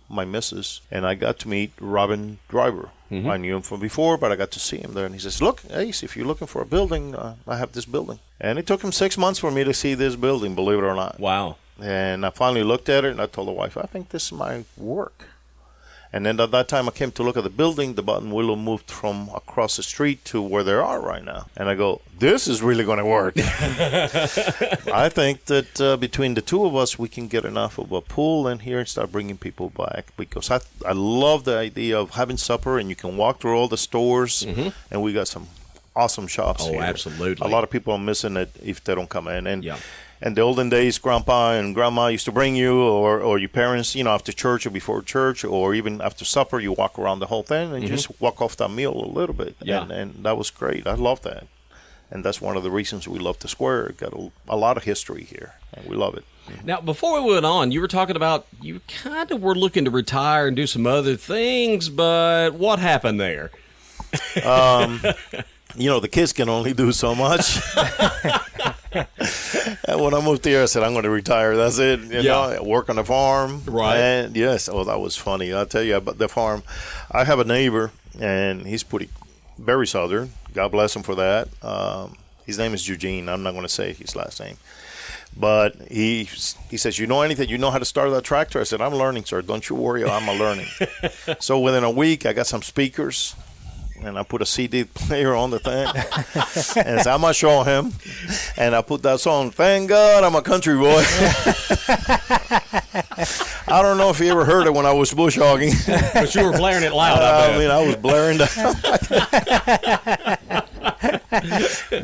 my missus, and I got to meet Robin Driver. I knew him from before, but I got to see him there, and he says, look, Ace, if you're looking for a building, I have this building. And it took him 6 months for me to see this building, believe it or not. Wow. And I finally looked at it, and I told the wife, I think this is my work. And then at that time I came to look at the building. The Button Willow moved from across the street to where they are right now. And I go, this is really going to work. I think that between the two of us, we can get enough of a pool in here and start bringing people back. Because I love the idea of having supper, and you can walk through all the stores, and we got some awesome shops here. Oh, absolutely. A lot of people are missing it if they don't come in. And the olden days, Grandpa and Grandma used to bring you, or your parents, after church or before church, or even after supper, you walk around the whole thing and just walk off that meal a little bit. Yeah. And that was great. I love that. And that's one of the reasons we love the square. It got a lot of history here, and we love it. Now, before we went on, you were talking about you kind of were looking to retire and do some other things, but what happened there? The kids can only do so much. And when I moved here, I said, I'm going to retire. That's it. Work on the farm. Right. And yes, that was funny. I'll tell you about the farm. I have a neighbor, and he's very Southern. God bless him for that. His name is Eugene. I'm not going to say his last name. But he says, you know anything? You know how to start that tractor? I said, I'm learning, sir. Don't you worry. I'm learning. So within a week, I got some speakers, and I put a CD player on the thing. And I said, I'm going to show him. And I put that song, Thank God I'm a Country Boy. I don't know if you ever heard it when I was bush hogging. But you were blaring it loud. I mean, I was blaring down.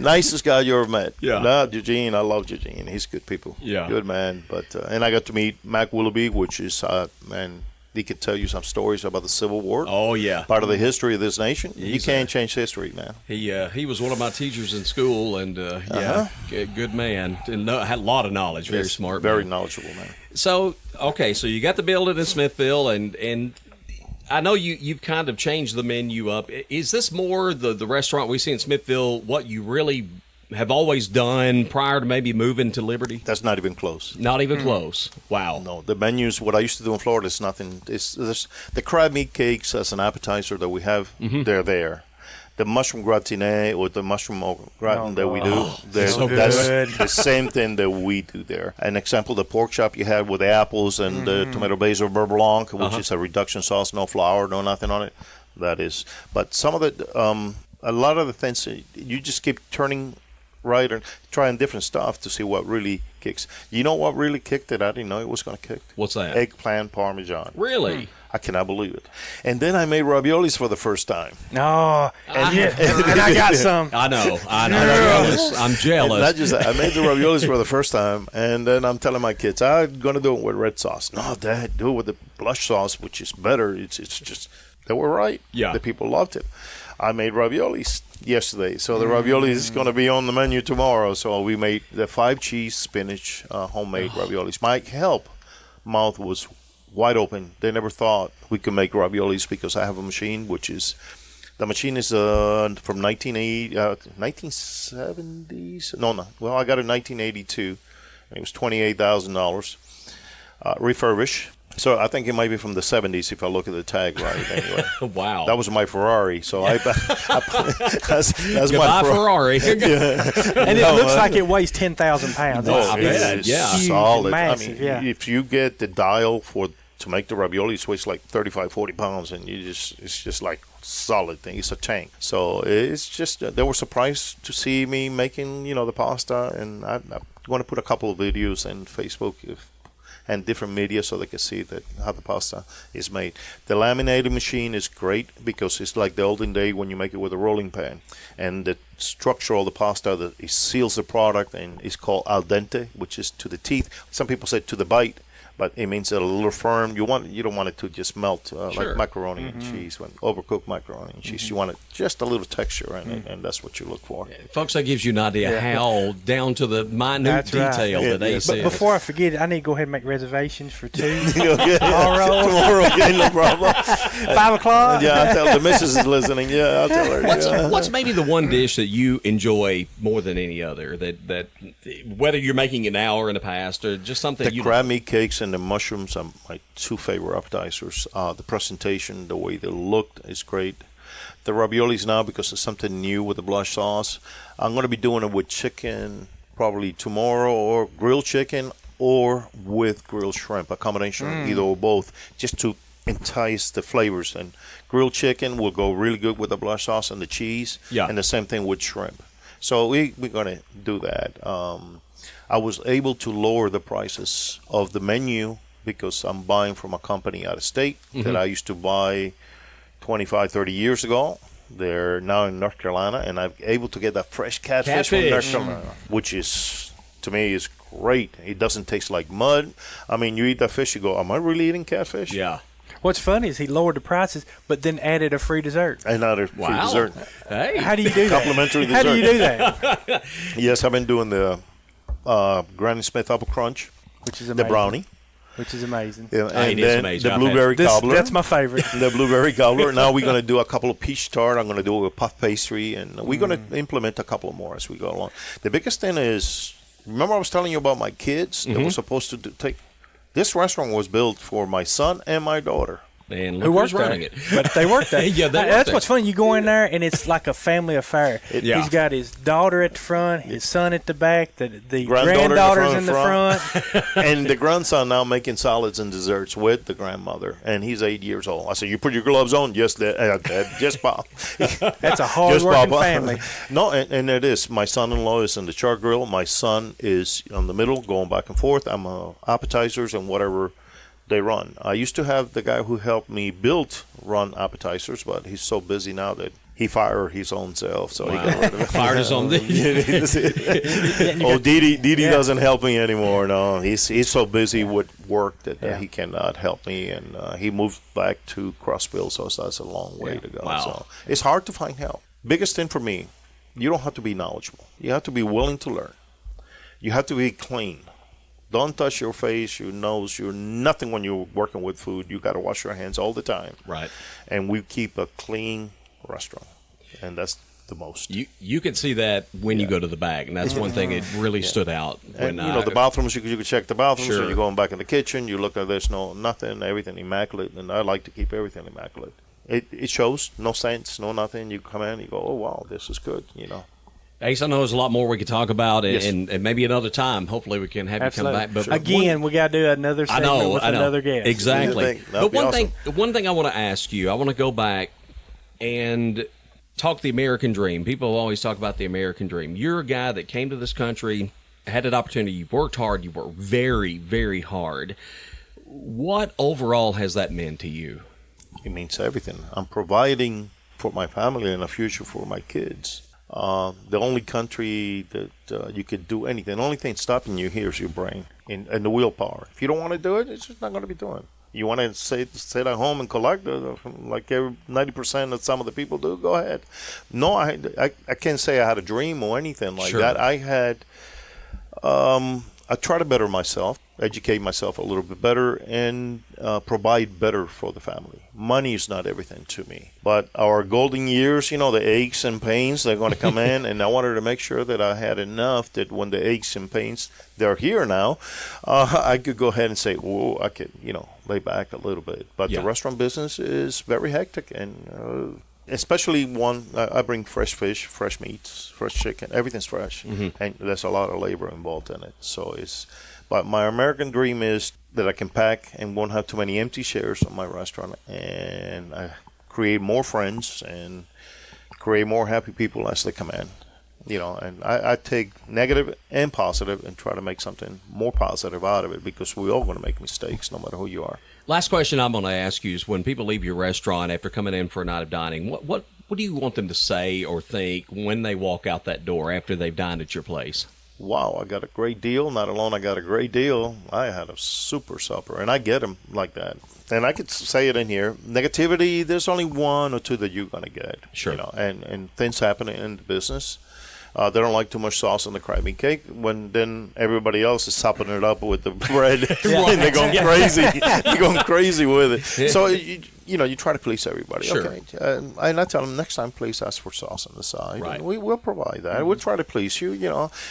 Nicest guy you ever met. Yeah. No, Eugene, I love Eugene. He's good people. Yeah. Good man. But and I got to meet Mac Willoughby, which is man. He could tell you some stories about the Civil War. Oh yeah, part of the history of this nation. You He's can't change history, man. He was one of my teachers in school, and good man, and had a lot of knowledge. Very smart, very man. knowledgeable man. So so you got the building in Smithville, and I know you've kind of changed the menu up. Is this more the restaurant we see in Smithville? What you really have always done prior to maybe moving to Liberty? That's not even close. Not even close. Wow. No, the menus, what I used to do in Florida is nothing. It's the crab meat cakes as an appetizer that we have, they're there. The mushroom gratinée or the mushroom au gratin that we do, that's the same thing that we do there. An example, the pork chop you had with the apples and the tomato basil beurre blanc, which is a reduction sauce, no flour, no nothing on it. That is. But some of the, a lot of the things, you just keep turning right and trying different stuff to see what really kicks. You know what really kicked it? I didn't know it was going to kick. What's that? Eggplant parmesan. Really? I cannot believe it. And then I made raviolis for the first time. No, and I got some. I know. I'm jealous. And not just that, I made the raviolis for the first time, and then I'm telling my kids, I'm going to do it with red sauce. No, Dad, do it with the blush sauce, which is better. It's just, they were right. Yeah. The people loved it. I made raviolis yesterday, so the raviolis is going to be on the menu tomorrow. So we made the 5-cheese spinach homemade raviolis. My mouth was wide open. They never thought we could make raviolis because I have a machine, the machine is from 1970s. No. Well, I got it in 1982. And it was $28,000 refurbished. So I think it might be from the 70s if I look at the tag right. Anyway, wow, that was my Ferrari. So that's Goodbye, my Ferrari. And it looks like it weighs 10,000 pounds. It's huge, solid. massive, I mean, if you get the dial to make the ravioli, it weighs like 35, 40 pounds, and it's just like solid thing. It's a tank. So it's just they were surprised to see me making the pasta, and I'm going to put a couple of videos on Facebook and different media so they can see how the pasta is made. The laminating machine is great because it's like the olden day when you make it with a rolling pan. And the structure of the pasta, it seals the product, and it's called al dente, which is to the teeth. Some people say to the bite, but it means a little firm. You don't want it to just melt Sure. like macaroni and cheese. When overcooked macaroni and cheese, you want it just a little texture in it, and that's what you look for. Folks, that gives you an idea how down to the minute detail that Ace is. But before I forget it, I need to go ahead and make reservations for 2 Okay. tomorrow. Okay, no problem. 5 o'clock. Yeah, I'll tell the missus is listening. Yeah, I'll tell her. What's maybe the one dish that you enjoy more than any other? That whether you're making it now or in the past, or just something The crab meat cakes and the mushrooms are my 2 favorite appetizers. The presentation, the way they looked is great. The raviolis now, because it's something new with the blush sauce, I'm going to be doing it with chicken probably tomorrow, or grilled chicken, or with grilled shrimp, a combination of either or both, just to entice the flavors. And grilled chicken will go really good with the blush sauce and the cheese, and the same thing with shrimp. So we're going to do that. I was able to lower the prices of the menu because I'm buying from a company out of state that I used to buy 25, 30 years ago. They're now in North Carolina, and I'm able to get that fresh catfish from North Carolina, which is, to me, is great. It doesn't taste like mud. I mean, you eat that fish, you go, am I really eating catfish? Yeah. What's funny is he lowered the prices, but then added a free dessert. Another free dessert. Hey. How do you do that? Complimentary dessert. How do you do that? Yes, I've been doing the Granny Smith Apple Crunch, Which is amazing. the brownie. Which is amazing. Yeah, and it is then amazing. the blueberry cobbler. That's my favorite. The blueberry cobbler. Now we're going to do a couple of peach tart. I'm going to do a puff pastry, and we're going to implement a couple more as we go along. The biggest thing is, remember I was telling you about my kids that were supposed to take. This restaurant was built for my son and my daughter. And Who look worked who's running there. it. But they work there. Yeah, they work that's there. what's funny. You go in there, and it's like a family affair. Yeah. He's got his daughter at the front, his son at the back, the Granddaughter granddaughter's in the front. And the grandson now making salads and desserts with the grandmother, and he's 8 years old. I said, "You put your gloves on?" Yes, Dad. Just Pop. That's a hard-working family. No, and it is. My son-in-law is in the char grill. My son is on the middle, going back and forth. I'm appetizers and whatever they run. I used to have the guy who helped me run appetizers, but he's so busy now that he fired his own self, so he got rid of it. Fired his own. Didi doesn't help me anymore. No, he's so busy with work that he cannot help me, and he moved back to Crossville, so that's a long way to go. Wow. So it's hard to find help. Biggest thing for me, you don't have to be knowledgeable. You have to be willing to learn. You have to be clean. Don't touch your face, your nose, your nothing when you're working with food. You got to wash your hands all the time. Right. And we keep a clean restaurant, and that's the most. You can see that when you go to the back, and that's one thing that really stood out. And the bathrooms, you can check the bathrooms. Sure. So you're going back in the kitchen, you look at there's nothing, everything immaculate, and I like to keep everything immaculate. It shows no saints, no nothing. You come in, you go, oh wow, this is good, Ace, I know there's a lot more we could talk about, Yes. and maybe another time. Hopefully, we can have Absolutely. you come back. But Again, we got to do another segment with another guest. Exactly. That'd But be one thing I want to ask you, I want to go back and talk the American dream. People always talk about the American dream. You're a guy that came to this country, had an opportunity. You worked hard. You worked very, very hard. What overall has that meant to you? It means everything. I'm providing for my family and a future for my kids. The only country that you could do anything, the only thing stopping you here is your brain and the willpower. If you don't want to do it, it's just not going to be doing. You want to sit at home and collect like 90% of some of the people do, go ahead. No, I can't say I had a dream or anything like that. I had, I try to better myself, educate myself a little bit better, and provide better for the family. Money is not everything to me. But our golden years, the aches and pains, they're going to come in, and I wanted to make sure that I had enough that when the aches and pains, they're here now, I could go ahead and say, oh, I could, lay back a little bit. But the restaurant business is very hectic, and especially I bring fresh fish, fresh meats, fresh chicken, everything's fresh, and there's a lot of labor involved in it. But my American dream is that I can pack and won't have too many empty chairs on my restaurant, and I create more friends and create more happy people as they come in. And I take negative and positive and try to make something more positive out of it, because we're all going to make mistakes no matter who you are. Last question I'm going to ask you is, when people leave your restaurant after coming in for a night of dining, what do you want them to say or think when they walk out that door after they've dined at your place? Wow, I got a great deal. Not alone I got a great deal, I had a super supper, and I get them like that. And I could say it in here. Negativity, there's only one or two that you're going to get. Sure. And things happen in the business. They don't like too much sauce on the crabby cake. When then everybody else is sopping it up with the bread, and they're going crazy. They're going crazy with it. So you try to please everybody. Sure. Okay, and I tell them next time, please ask for sauce on the side. Right. And we will provide that. We'll try to please you.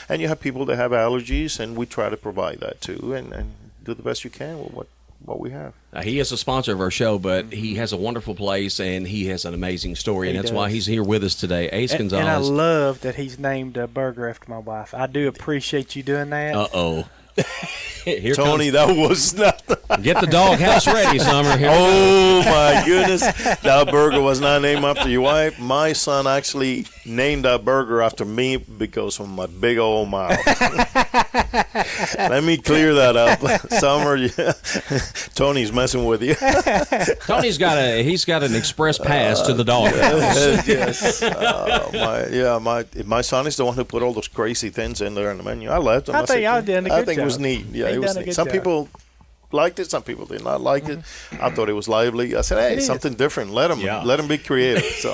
And you have people that have allergies, and we try to provide that too, and do the best you can with what we have. He is a sponsor of our show, but he has a wonderful place, and he has an amazing story, and that's why he's here with us today. Ace Gonzalez. And I love that he's named a burger after my wife. I do appreciate you doing that. Uh-oh. Here Tony, that was not. Get the doghouse ready, Summer. Oh my goodness, that burger was not named after your wife. My son actually named that burger after me because of my big old mouth. Let me clear that up, Summer. Tony's messing with you. Tony's got an express pass to the doghouse. Yes. My son is the one who put all those crazy things in there in the menu. I left him. I think y'all did a good job. I think it was neat. Yeah, it was neat. Some people liked it. Some people did not like it. I thought it was lively. I said, hey, something different. Let them be creative. So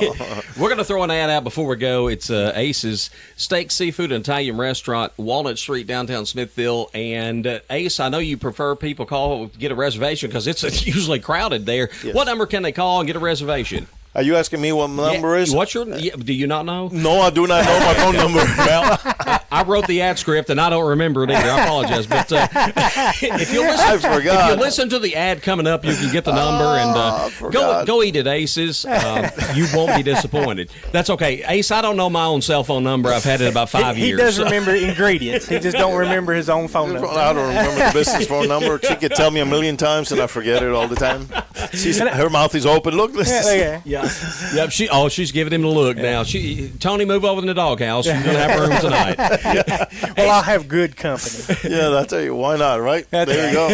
we're going to throw an ad out before we go. It's Ace's Steak, Seafood, and Italian Restaurant, Walnut Street, downtown Smithville. And Ace, I know you prefer people call to get a reservation because it's usually crowded there. Yes. What number can they call and get a reservation? Are you asking me what number is? What's your? Do you not know? No, I do not know my phone number. Well, I wrote the ad script and I don't remember it either. I apologize, but if you listen to the ad coming up, you can get the number and go eat at Ace's. You won't be disappointed. That's okay, Ace. I don't know my own cell phone number. I've had it about 5 years. He does remember ingredients. He just don't remember his own phone number. I don't remember the business phone number. She could tell me a million times and I forget it all the time. Her mouth is open. Look, yeah. Yep. She's giving him the look now. Tony, move over in the doghouse. You're gonna have room tonight. Well, I'll have good company. Yeah, that's why not, right? There you go.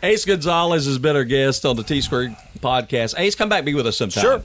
Ace Gonzalez has been our guest on the T-Squared podcast. Ace, come back and be with us sometime. Sure.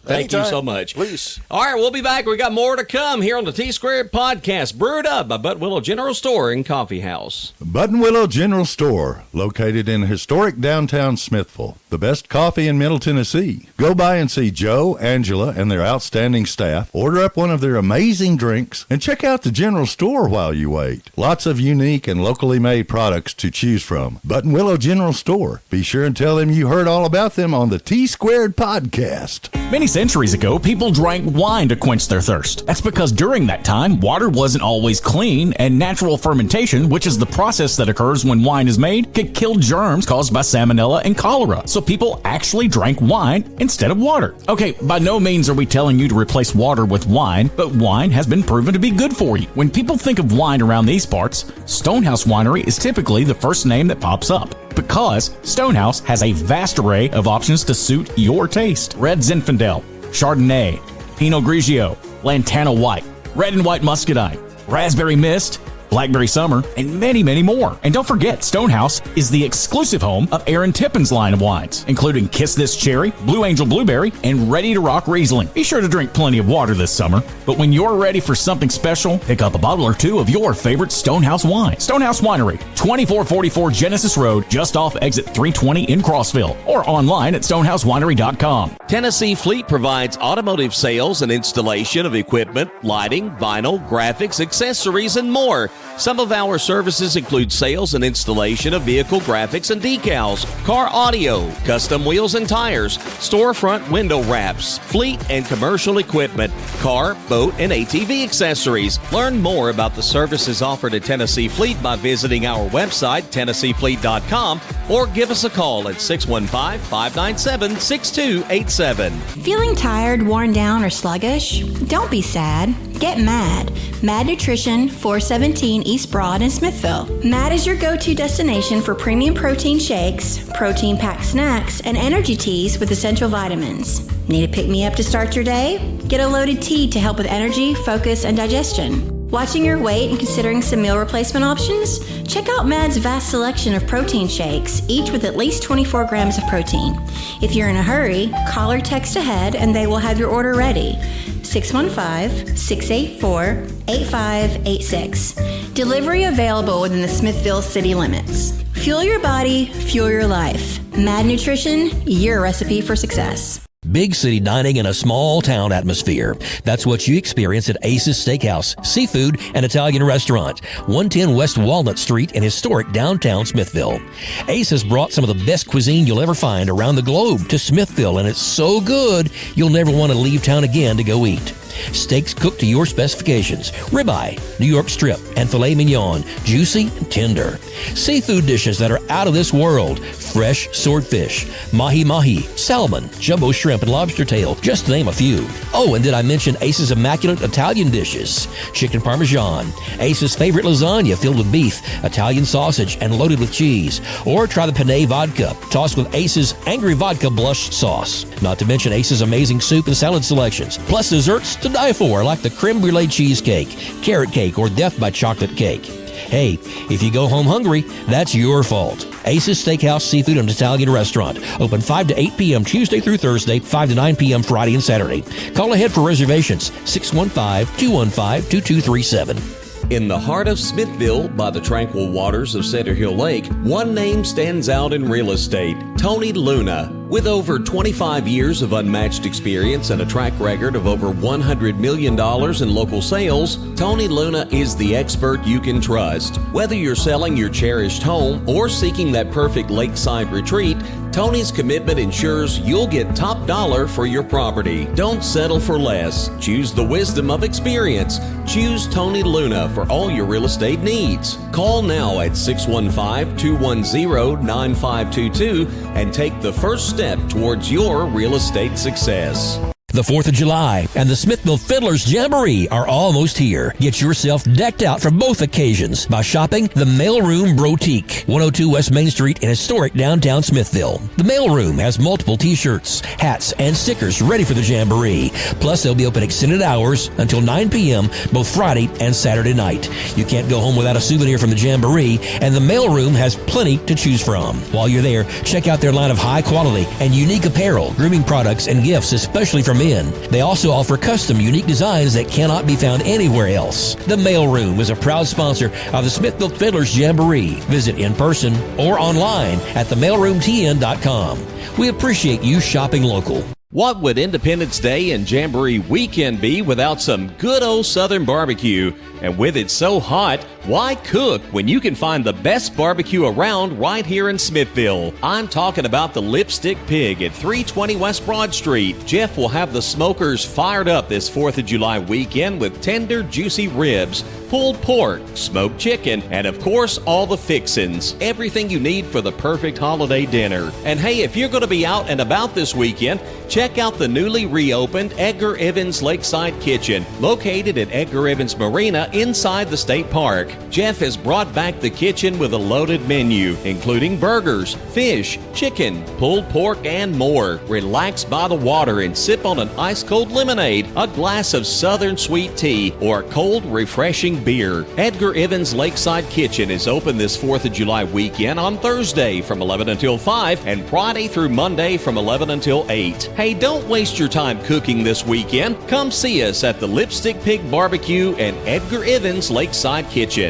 Thank you Anytime. so much. Please. All right, we'll be back. We got more to come here on the T-Squared podcast, brewed up by Button Willow General Store and Coffee House. Button Willow General Store, located in historic downtown Smithville. The best coffee in Middle Tennessee. Go by and see Joe, Angela, and their outstanding staff. Order up one of their amazing drinks and check out the general store while you wait. Lots of unique and locally made products to choose from. Button Willow General Store. Be sure and tell them you heard all about them on the T-Squared podcast. Many centuries ago, people drank wine to quench their thirst. That's because during that time, water wasn't always clean, and natural fermentation, which is the process that occurs when wine is made, could kill germs caused by salmonella and cholera. So people actually drank wine instead of water. Okay, by no means are we telling you to replace water with wine, but wine has been proven to be good for you. When people think of wine around these parts, Stonehaus Winery is typically the first name that pops up, because Stonehaus has a vast array of options to suit your taste. Red Zinfandel, Chardonnay, Pinot Grigio, Lantana White, Red and White Muscadine, Raspberry Mist, Blackberry Summer, and many, many more. And don't forget, Stonehaus is the exclusive home of Aaron Tippin's line of wines, including Kiss This Cherry, Blue Angel Blueberry, and Ready to Rock Riesling. Be sure to drink plenty of water this summer, but when you're ready for something special, pick up a bottle or two of your favorite Stonehaus wine. Stonehaus Winery, 2444 Genesis Road, just off exit 320 in Crossville, or online at stonehauswinery.com. Tennessee Fleet provides automotive sales and installation of equipment, lighting, vinyl, graphics, accessories, and more. Some of our services include sales and installation of vehicle graphics and decals, car audio, custom wheels and tires, storefront window wraps, fleet and commercial equipment, car, boat, and ATV accessories. Learn more about the services offered at Tennessee Fleet by visiting our website, TennesseeFleet.com, or give us a call at 615-597-6287. Feeling tired, worn down, or sluggish? Don't be sad. Get MAD. MAD Nutrition, 417 East Broad in Smithville. MAD is your go-to destination for premium protein shakes, protein-packed snacks, and energy teas with essential vitamins. Need a pick-me-up to start your day? Get a loaded tea to help with energy, focus, and digestion. Watching your weight and considering some meal replacement options? Check out MAD's vast selection of protein shakes, each with at least 24 grams of protein. If you're in a hurry, call or text ahead and they will have your order ready. 615-684-8586. Delivery available within the Smithville city limits. Fuel your body, fuel your life. MAD Nutrition, your recipe for success. Big city dining in a small town atmosphere. That's what you experience at Ace's Steakhouse, Seafood, and Italian Restaurant, 110 West Walnut Street in historic downtown Smithville. Ace has brought some of the best cuisine you'll ever find around the globe to Smithville, and it's so good you'll never want to leave town again to go eat. Steaks cooked to your specifications, ribeye, New York strip, and filet mignon, juicy and tender. Seafood dishes that are out of this world, fresh swordfish, mahi-mahi, salmon, jumbo shrimp, and lobster tail, just to name a few. Oh, and did I mention Ace's immaculate Italian dishes? Chicken parmesan, Ace's favorite lasagna filled with beef, Italian sausage, and loaded with cheese. Or try the penne vodka, tossed with Ace's Angry Vodka Blush sauce. Not to mention Ace's amazing soup and salad selections, plus desserts to die for, like the creme brulee cheesecake, carrot cake, or death by chocolate cake. Hey, if you go home hungry, that's your fault. Ace's Steakhouse, Seafood, and Italian Restaurant. Open 5 to 8 p.m. Tuesday through Thursday, 5 to 9 p.m. Friday and Saturday. Call ahead for reservations, 615-215-2237. In the heart of Smithville, by the tranquil waters of Cedar Hill Lake, one name stands out in real estate, Tony Luna. With over 25 years of unmatched experience and a track record of over $100 million in local sales, Tony Luna is the expert you can trust. Whether you're selling your cherished home or seeking that perfect lakeside retreat, Tony's commitment ensures you'll get top dollar for your property. Don't settle for less. Choose the wisdom of experience. Choose Tony Luna for all your real estate needs. Call now at 615-210-9522 and take the first step towards your real estate success. The 4th of July and the Smithville Fiddlers Jamboree are almost here. Get yourself decked out for both occasions by shopping the Mailroom Brotique, 102 West Main Street in historic downtown Smithville. The Mailroom has multiple t-shirts, hats, and stickers ready for the Jamboree. Plus, they'll be open extended hours until 9 p.m. both Friday and Saturday night. You can't go home without a souvenir from the Jamboree, and the Mailroom has plenty to choose from. While you're there, check out their line of high-quality and unique apparel, grooming products, and gifts, especially for men. They also offer custom, unique designs that cannot be found anywhere else. The Mailroom is a proud sponsor of the Smithville Fiddlers Jamboree. Visit in person or online at themailroomtn.com. We appreciate you shopping local. What would Independence Day and Jamboree weekend be without some good old Southern barbecue? And with it so hot, why cook when you can find the best barbecue around right here in Smithville? I'm talking about the Lipstick Pig at 320 West Broad Street. Jeff will have the smokers fired up this 4th of July weekend with tender, juicy ribs, pulled pork, smoked chicken, and of course, all the fixins. Everything you need for the perfect holiday dinner. And hey, if you're going to be out and about this weekend, check out the newly reopened Edgar Evans Lakeside Kitchen, located at Edgar Evans Marina inside the state park. Jeff has brought back the kitchen with a loaded menu, including burgers, fish, chicken, pulled pork, and more. Relax by the water and sip on an ice-cold lemonade, a glass of southern sweet tea, or a cold, refreshing beer. Edgar Evans Lakeside Kitchen is open this 4th of July weekend on Thursday from 11 until 5 and Friday through Monday from 11 until 8. Hey, don't waste your time cooking this weekend. Come see us at the Lipstick Pig Barbecue and Edgar Evans Lakeside Kitchen.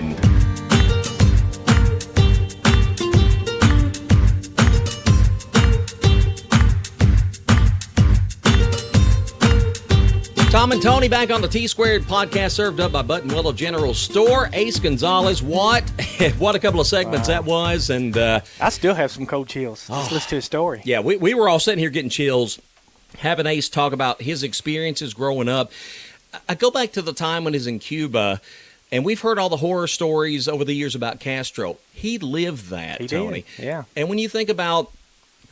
Tom and Tony back on the T-Squared podcast, served up by Button Willow General Store. Ace Gonzalez, what a couple of segments that was. And I still have some cold chills. Let's listen to his story. Yeah, we were all sitting here getting chills, having Ace talk about his experiences growing up. I go back to the time when he was in Cuba, and we've heard all the horror stories over the years about Castro. He lived that, Tony. Yeah. And when you think about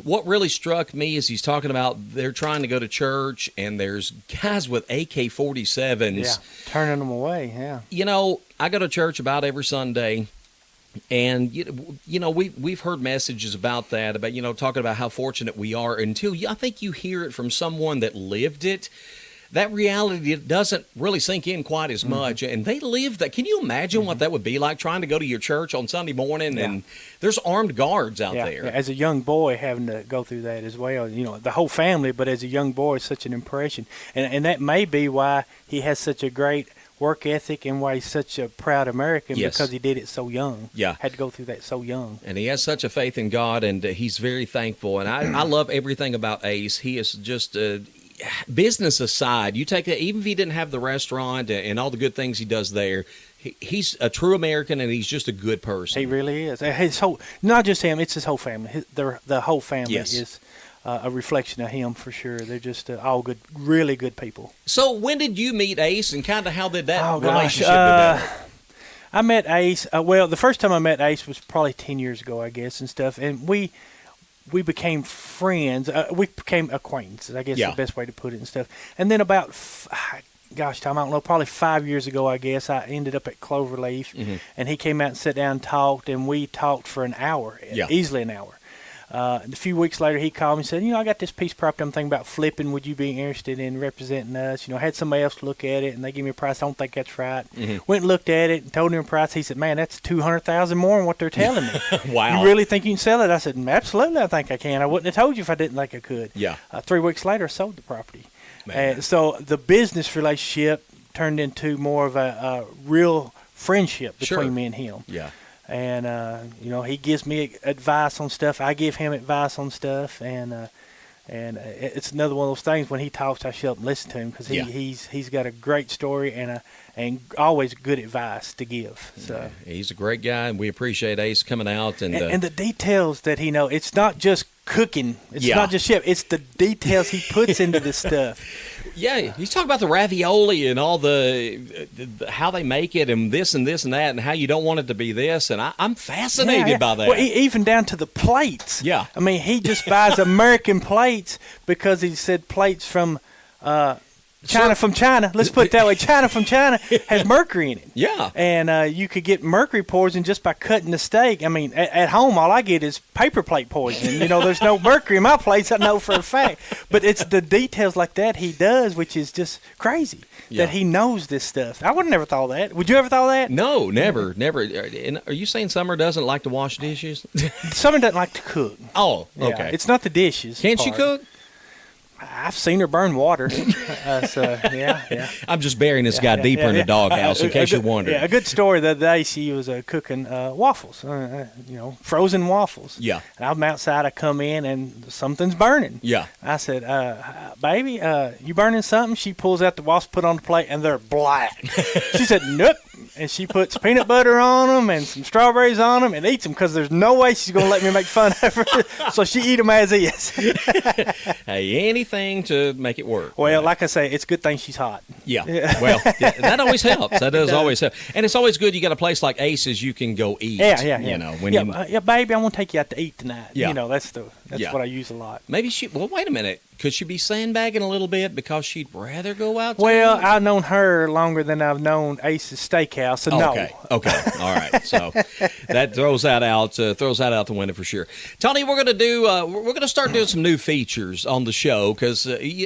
what really struck me is he's talking about they're trying to go to church, and there's guys with AK-47s. Yeah, turning them away, yeah. You know, I go to church about every Sunday, and, you know, we've heard messages about that, about, you know, talking about how fortunate we are until I think you hear it from someone that lived it. That reality doesn't really sink in quite as much. And they live that. Can you imagine what that would be like, trying to go to your church on Sunday morning and there's armed guards out there? Yeah. As a young boy, having to go through that as well, you know, the whole family, but as a young boy, it's such an impression. And that may be why he has such a great work ethic and why he's such a proud American, because he did it so young. Yeah. Had to go through that so young. And he has such a faith in God, and he's very thankful. And I love everything about Ace. He is just business aside, you take that, even if he didn't have the restaurant and all the good things he does there, he's a true American, and he's just a good person. He really is. His whole, not just him, it's his whole family. The whole family is a reflection of him for sure. They're just all good, really good people. So when did you meet Ace, and kind of how did that relationship develop? I met Ace, well, the first time I met Ace was probably 10 years ago, I guess, and stuff, and we became friends. We became acquaintances, I guess is the best way to put it and stuff. And then about, Tom, I don't know, probably 5 years ago, I guess, I ended up at Cloverleaf, and he came out and sat down and talked, and we talked for an hour, easily an hour. A few weeks later, he called me and said, you know, I got this piece of property I'm thinking about flipping. Would you be interested in representing us? You know, I had somebody else look at it, and they gave me a price. I don't think that's right. Went and looked at it and told him a price. He said, man, that's $200,000 more than what they're telling me. Wow. You really think you can sell it? I said, absolutely, I think I can. I wouldn't have told you if I didn't think I could. Yeah. 3 weeks later, I sold the property. So the business relationship turned into more of a real friendship between me and him. Yeah. And, you know, he gives me advice on stuff. I give him advice on stuff. And it's another one of those things, when he talks, I shut up and listen to him, because he's got a great story and always good advice to give. So he's a great guy, and we appreciate Ace coming out. And the details that he knows. It's not just cooking. It's not just chef. It's the details he puts into this stuff. Yeah, he's talking about the ravioli and all the how they make it, and this and this and that, and how you don't want it to be this, and I'm fascinated by that. Well, even down to the plates. Yeah. I mean, he just buys American plates because he said plates from China from China. Let's put it that way. China from China has mercury in it. Yeah. And you could get mercury poison just by cutting the steak. I mean, at home, all I get is paper plate poisoning. You know, there's no mercury in my plates, I know for a fact. But it's the details like that he does, which is just crazy, that he knows this stuff. I would have never thought that. Would you ever thought that? No, never. And are you saying Summer doesn't like to wash dishes? Summer doesn't like to cook. Oh, okay. Yeah, it's not the dishes. Can't she part. cook? I've seen her burn water. Yeah. I'm just burying this guy deeper in the doghouse in case you're wondering. Yeah, a good story the other day. She was cooking waffles, frozen waffles. Yeah. And I'm outside. I come in and something's burning. Yeah. I said, baby, you burning something? She pulls out the waffles, put on the plate, and they're black. She said, nope. And she puts peanut butter on them and some strawberries on them and eats them because there's no way she's going to let me make fun of her. So she eat them as is. Hey, anything to make it work. Well, like I say, it's a good thing she's hot. Yeah. Well, that always helps. That does always help. And it's always good you got a place like Ace's you can go eat. Yeah. You know, baby, I want to take you out to eat tonight. Yeah. You know, that's what I use a lot. Maybe wait a minute. Could she be sandbagging a little bit because she'd rather go out to Well, eat? I've known her longer than I've known Ace's Steakhouse, so no. Okay. All right. So that throws that out the window for sure. Tony, we're going to start doing some new features on the show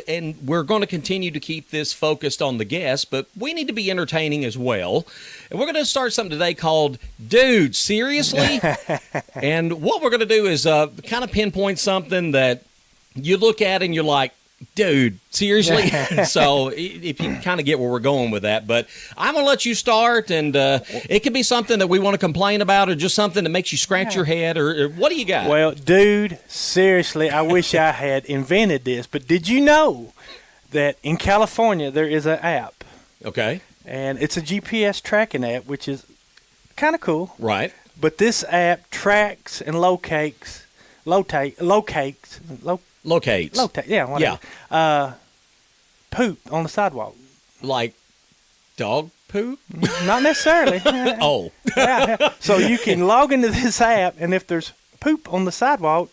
and we're going to continue to keep this focused on the guests, but we need to be entertaining as well. And we're going to start something today called Dude, Seriously? And what we're going to do is kind of pinpoint something that you look at and you're like, dude, seriously? So if you kind of get where we're going with that. But I'm going to let you start, and it could be something that we want to complain about or just something that makes you scratch your head. Or what do you got? Well, dude, seriously, I wish I had invented this. But did you know that in California there is an app? Okay. And it's a GPS tracking app, which is kind of cool. Right. But this app tracks and locates, poop on the sidewalk. Like dog poop? Not necessarily. Oh. Yeah. So you can log into this app, and if there's poop on the sidewalk,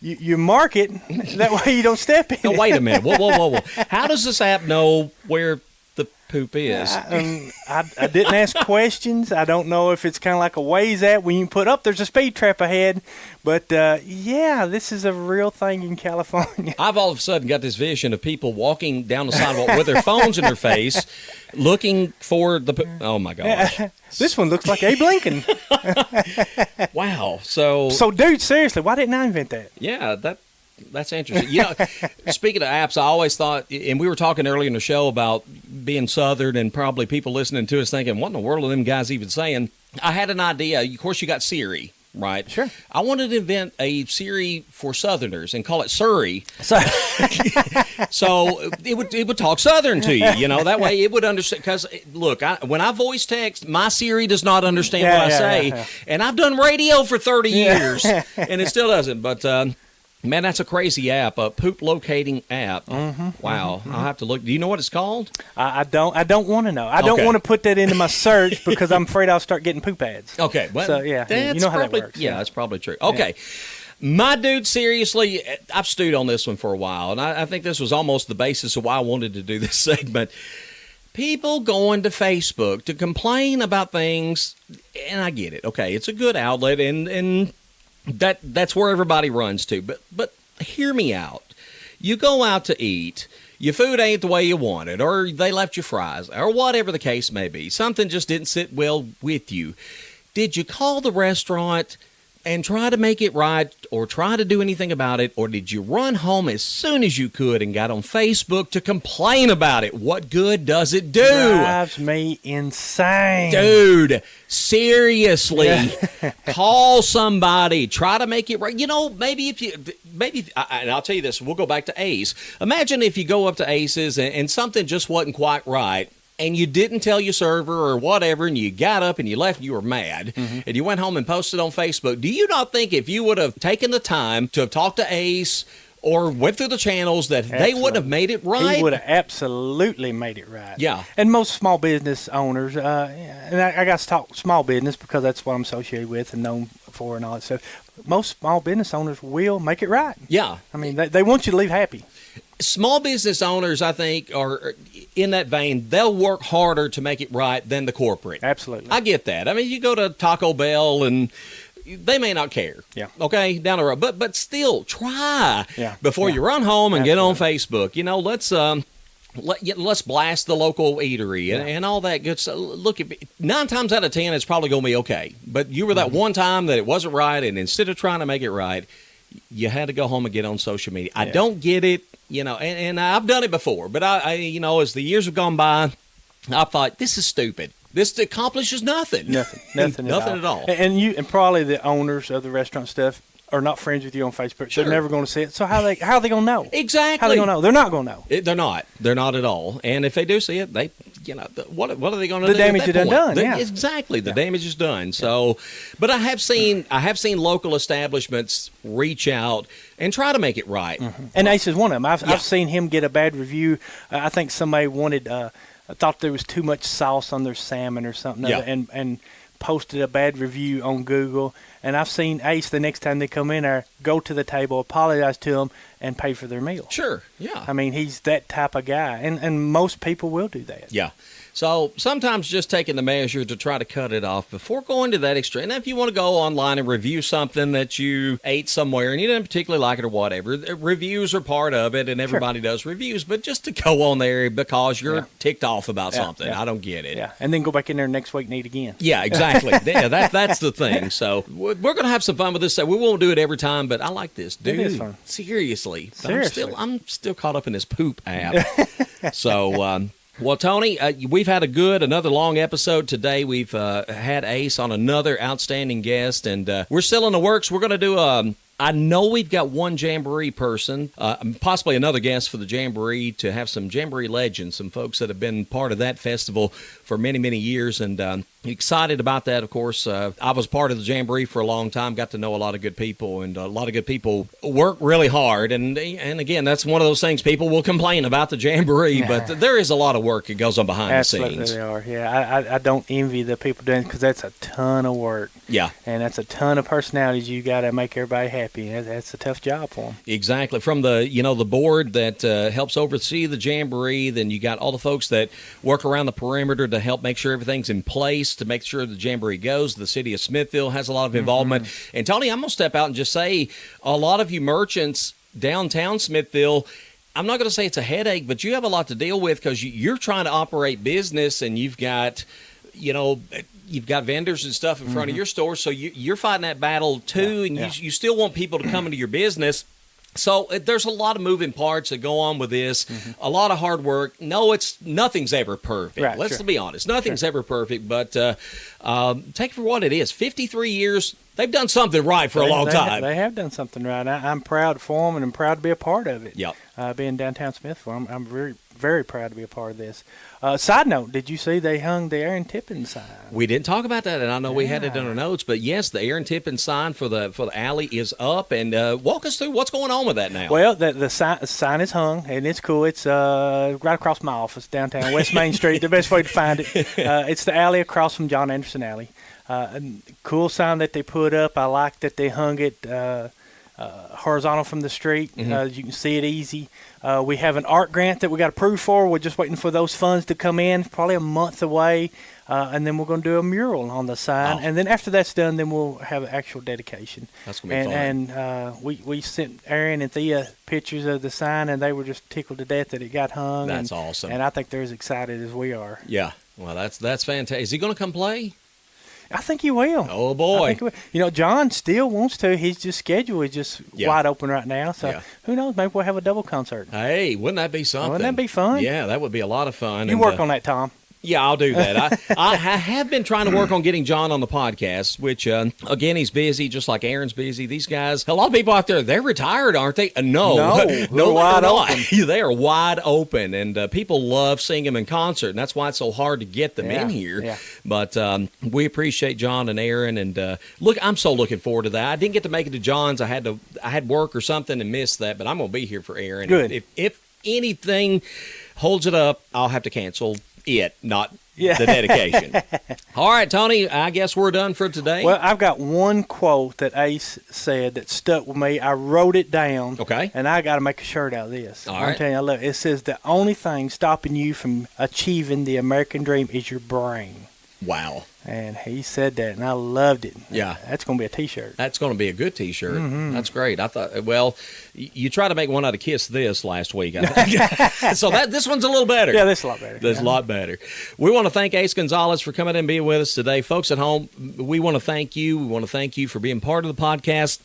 you mark it. That way you don't step in it. Wait a minute. Whoa. How does this app know where the poop is? I didn't ask questions. I don't know if it's kind of like a Waze app when you put up there's a speed trap ahead. But, this is a real thing in California. I've all of a sudden got this vision of people walking down the sidewalk with their phones in their face, looking for the poop. Oh, my gosh. This one looks like Abe Lincoln. Wow. So, dude, seriously, why didn't I invent that? Yeah, that's interesting. You know, speaking of apps, I always thought, and we were talking earlier in the show about being Southern and probably people listening to us thinking, what in the world are them guys even saying? I had an idea. Of course, you got Siri, right? Sure. I wanted to invent a Siri for Southerners and call it Surrey. So it would talk Southern to you, you know, that way it would understand. Because, look, when I voice text, my Siri does not understand what I say. And I've done radio for 30 years, and it still doesn't. But, man, that's a crazy app, a poop locating app. Mm-hmm, wow. I'll have to look. Do you know what it's called? I don't want to know. I don't want to put that into my search because I'm afraid I'll start getting poop ads. Okay. Well, so, you know how that works. Yeah, that's probably true. Okay. Yeah. My dude, seriously, I've stewed on this one for a while, and I think this was almost the basis of why I wanted to do this segment. People going to Facebook to complain about things, and I get it. Okay, it's a good outlet, and that's where everybody runs to. But hear me out. You go out to eat, your food ain't the way you want it, or they left you fries, or whatever the case may be. Something just didn't sit well with you. Did you call the restaurant and try to make it right or try to do anything about it, or did you run home as soon as you could and got on Facebook to complain about it? What good does it do? Drives me insane. Dude, seriously, call somebody. Try to make it right. You know, maybe and I'll tell you this, we'll go back to Ace. Imagine if you go up to Ace's and something just wasn't quite right, and you didn't tell your server or whatever, and you got up and you left and you were mad, and you went home and posted on Facebook. Do you not think if you would have taken the time to have talked to Ace or went through the channels that they wouldn't have made it right? He would have absolutely made it right. Yeah. And most small business owners, and I got to talk small business because that's what I'm associated with and known for and all that stuff. Most small business owners will make it right. Yeah. I mean, they want you to leave happy. Small business owners, I think, are in that vein. They'll work harder to make it right than the corporate. Absolutely. I get that. I mean, you go to Taco Bell and they may not care. Yeah. Okay, down the road. But still, try before Yeah. you run home and get on Absolutely. Facebook. You know, let's blast the local eatery and all that good stuff. Look, 9 times out of 10, it's probably going to be okay. But you were that one time that it wasn't right, and instead of trying to make it right, you had to go home and get on social media. I don't get it, you know, and I've done it before. But I, you know, as the years have gone by, I thought, this is stupid. This accomplishes nothing. Nothing at all. And probably the owners of the restaurant stuff are not friends with you on Facebook. Sure. They're never going to see it. So how are they going to know? Exactly. How are they going to know? They're not going to know. They're not at all. And if they do see it, they, you know, what are they going to do? The damage is done. Yeah. Exactly. The damage is done. So, but I have seen local establishments reach out and try to make it right. Mm-hmm. And Ace is one of them. I've seen him get a bad review. I think somebody thought there was too much sauce on their salmon or something, and posted a bad review on Google. And I've seen Ace, the next time they come in there, go to the table, apologize to them, and pay for their meal. Sure, yeah. I mean, he's that type of guy, and most people will do that. Yeah. So sometimes just taking the measure to try to cut it off before going to that extreme. And if you want to go online and review something that you ate somewhere and you didn't particularly like it or whatever, reviews are part of it, and everybody does reviews. But just to go on there because you're ticked off about something, I don't get it. Yeah, and then go back in there next week and eat again. Yeah, exactly. That's the thing. So we're going to have some fun with this. We won't do it every time, but I like this. Dude, it is fun. Seriously. Seriously. I'm still caught up in this poop app. So, well, Tony, we've had another long episode today. We've had Ace on another outstanding guest, and we're still in the works. We're going to do I know we've got one Jamboree person, possibly another guest for the Jamboree, to have some Jamboree legends, some folks that have been part of that festival for many, many years, and excited about that, of course. I was part of the Jamboree for a long time, got to know a lot of good people, and a lot of good people work really hard, and again, that's one of those things. People will complain about the Jamboree, but there is a lot of work that goes on behind the scenes. Absolutely, they are. Yeah, I don't envy the people doing it, because that's a ton of work. Yeah. And that's a ton of personalities you got to make everybody happy. That's a tough job for them. Exactly. From the board that helps oversee the Jamboree, then you got all the folks that work around the perimeter to help make sure everything's in place, to make sure the Jamboree goes. The city of Smithville has a lot of involvement. Mm-hmm. And Tony, I'm going to step out and just say, a lot of you merchants downtown Smithville, I'm not going to say it's a headache, but you have a lot to deal with, because you're trying to operate business, and you've got vendors and stuff in front of your store, so you're fighting that battle too, and you still want people to come into your business. So there's a lot of moving parts that go on with this, a lot of hard work. No, nothing's ever perfect. Right, Let's be honest. Nothing's ever perfect, but take it for what it is. 53 years, they've done something right for a long time. They have done something right. I'm proud for them, and I'm proud to be a part of it. Yep. Being downtown Smithville, I'm very, very proud to be a part of this. Side note, did you see they hung the Aaron Tippin sign? We didn't talk about that, and I know we had it in our notes, but yes, the Aaron Tippin sign for the alley is up, and walk us through what's going on with that now. Well, the sign is hung, and it's cool. It's right across my office downtown, West Main Street, the best way to find it. It's the alley across from John Anderson Alley. Cool sign that they put up. I like that they hung it horizontal from the street. You can see it easy. We have an art grant that we got approved for. We're just waiting for those funds to come in, probably a month away, and then we're going to do a mural on the sign. And then after that's done, then we'll have an actual dedication. That's going to be fun. And we sent Aaron and Thea pictures of the sign, and they were just tickled to death that it got hung. That's awesome. And I think they're as excited as we are. Yeah. Well, that's fantastic. Is he going to come play? I think he will. Oh, boy. John still wants to. His schedule is just wide open right now. So who knows? Maybe we'll have a double concert. Hey, wouldn't that be something? Wouldn't that be fun? Yeah, that would be a lot of fun. You work on that, Tom. Yeah, I'll do that. I have been trying to work on getting John on the podcast, which, again, he's busy, just like Aaron's busy. These guys, a lot of people out there, they're retired, aren't they? No, they're wide open. They are wide open, and people love seeing them in concert, and that's why it's so hard to get them in here. Yeah. But we appreciate John and Aaron, and look, I'm so looking forward to that. I didn't get to make it to John's. I had work or something and missed that, but I'm going to be here for Aaron. Good. If anything holds it up, I'll have to cancel it, not the dedication. All right, Tony, I guess we're done for today. Well, I've got one quote that Ace said that stuck with me. I wrote it down. Okay. And I got to make a shirt out of this. All I'm right. telling you, I love it. It says, the only thing stopping you from achieving the American dream is your brain. Wow. And he said that, and I loved it. Yeah. That's going to be a T-shirt. That's going to be a good T-shirt. That's great. I thought, well, you tried to make one out of Kiss This last week. I think. So this one's a little better. Yeah, this is a lot better. That's a lot better. We want to thank Ace Gonzalez for coming in and being with us today. Folks at home, we want to thank you. We want to thank you for being part of the podcast,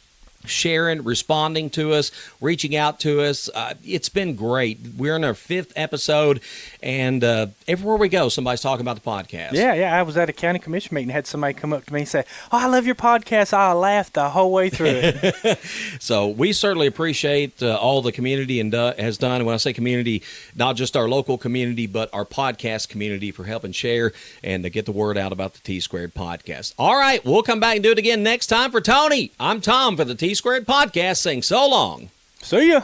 sharing, responding to us, reaching out to us. It's been great. We're in our 5th episode, and everywhere we go, somebody's talking about the podcast. Yeah. I was at a county commission meeting, had somebody come up to me and say, "Oh, I love your podcast." I laughed the whole way through it. So we certainly appreciate all the community has done. And when I say community, not just our local community, but our podcast community for helping share and to get the word out about the T-Squared podcast. All right, we'll come back and do it again next time. For Tony, I'm Tom for the T-Squared podcast saying so long. See ya.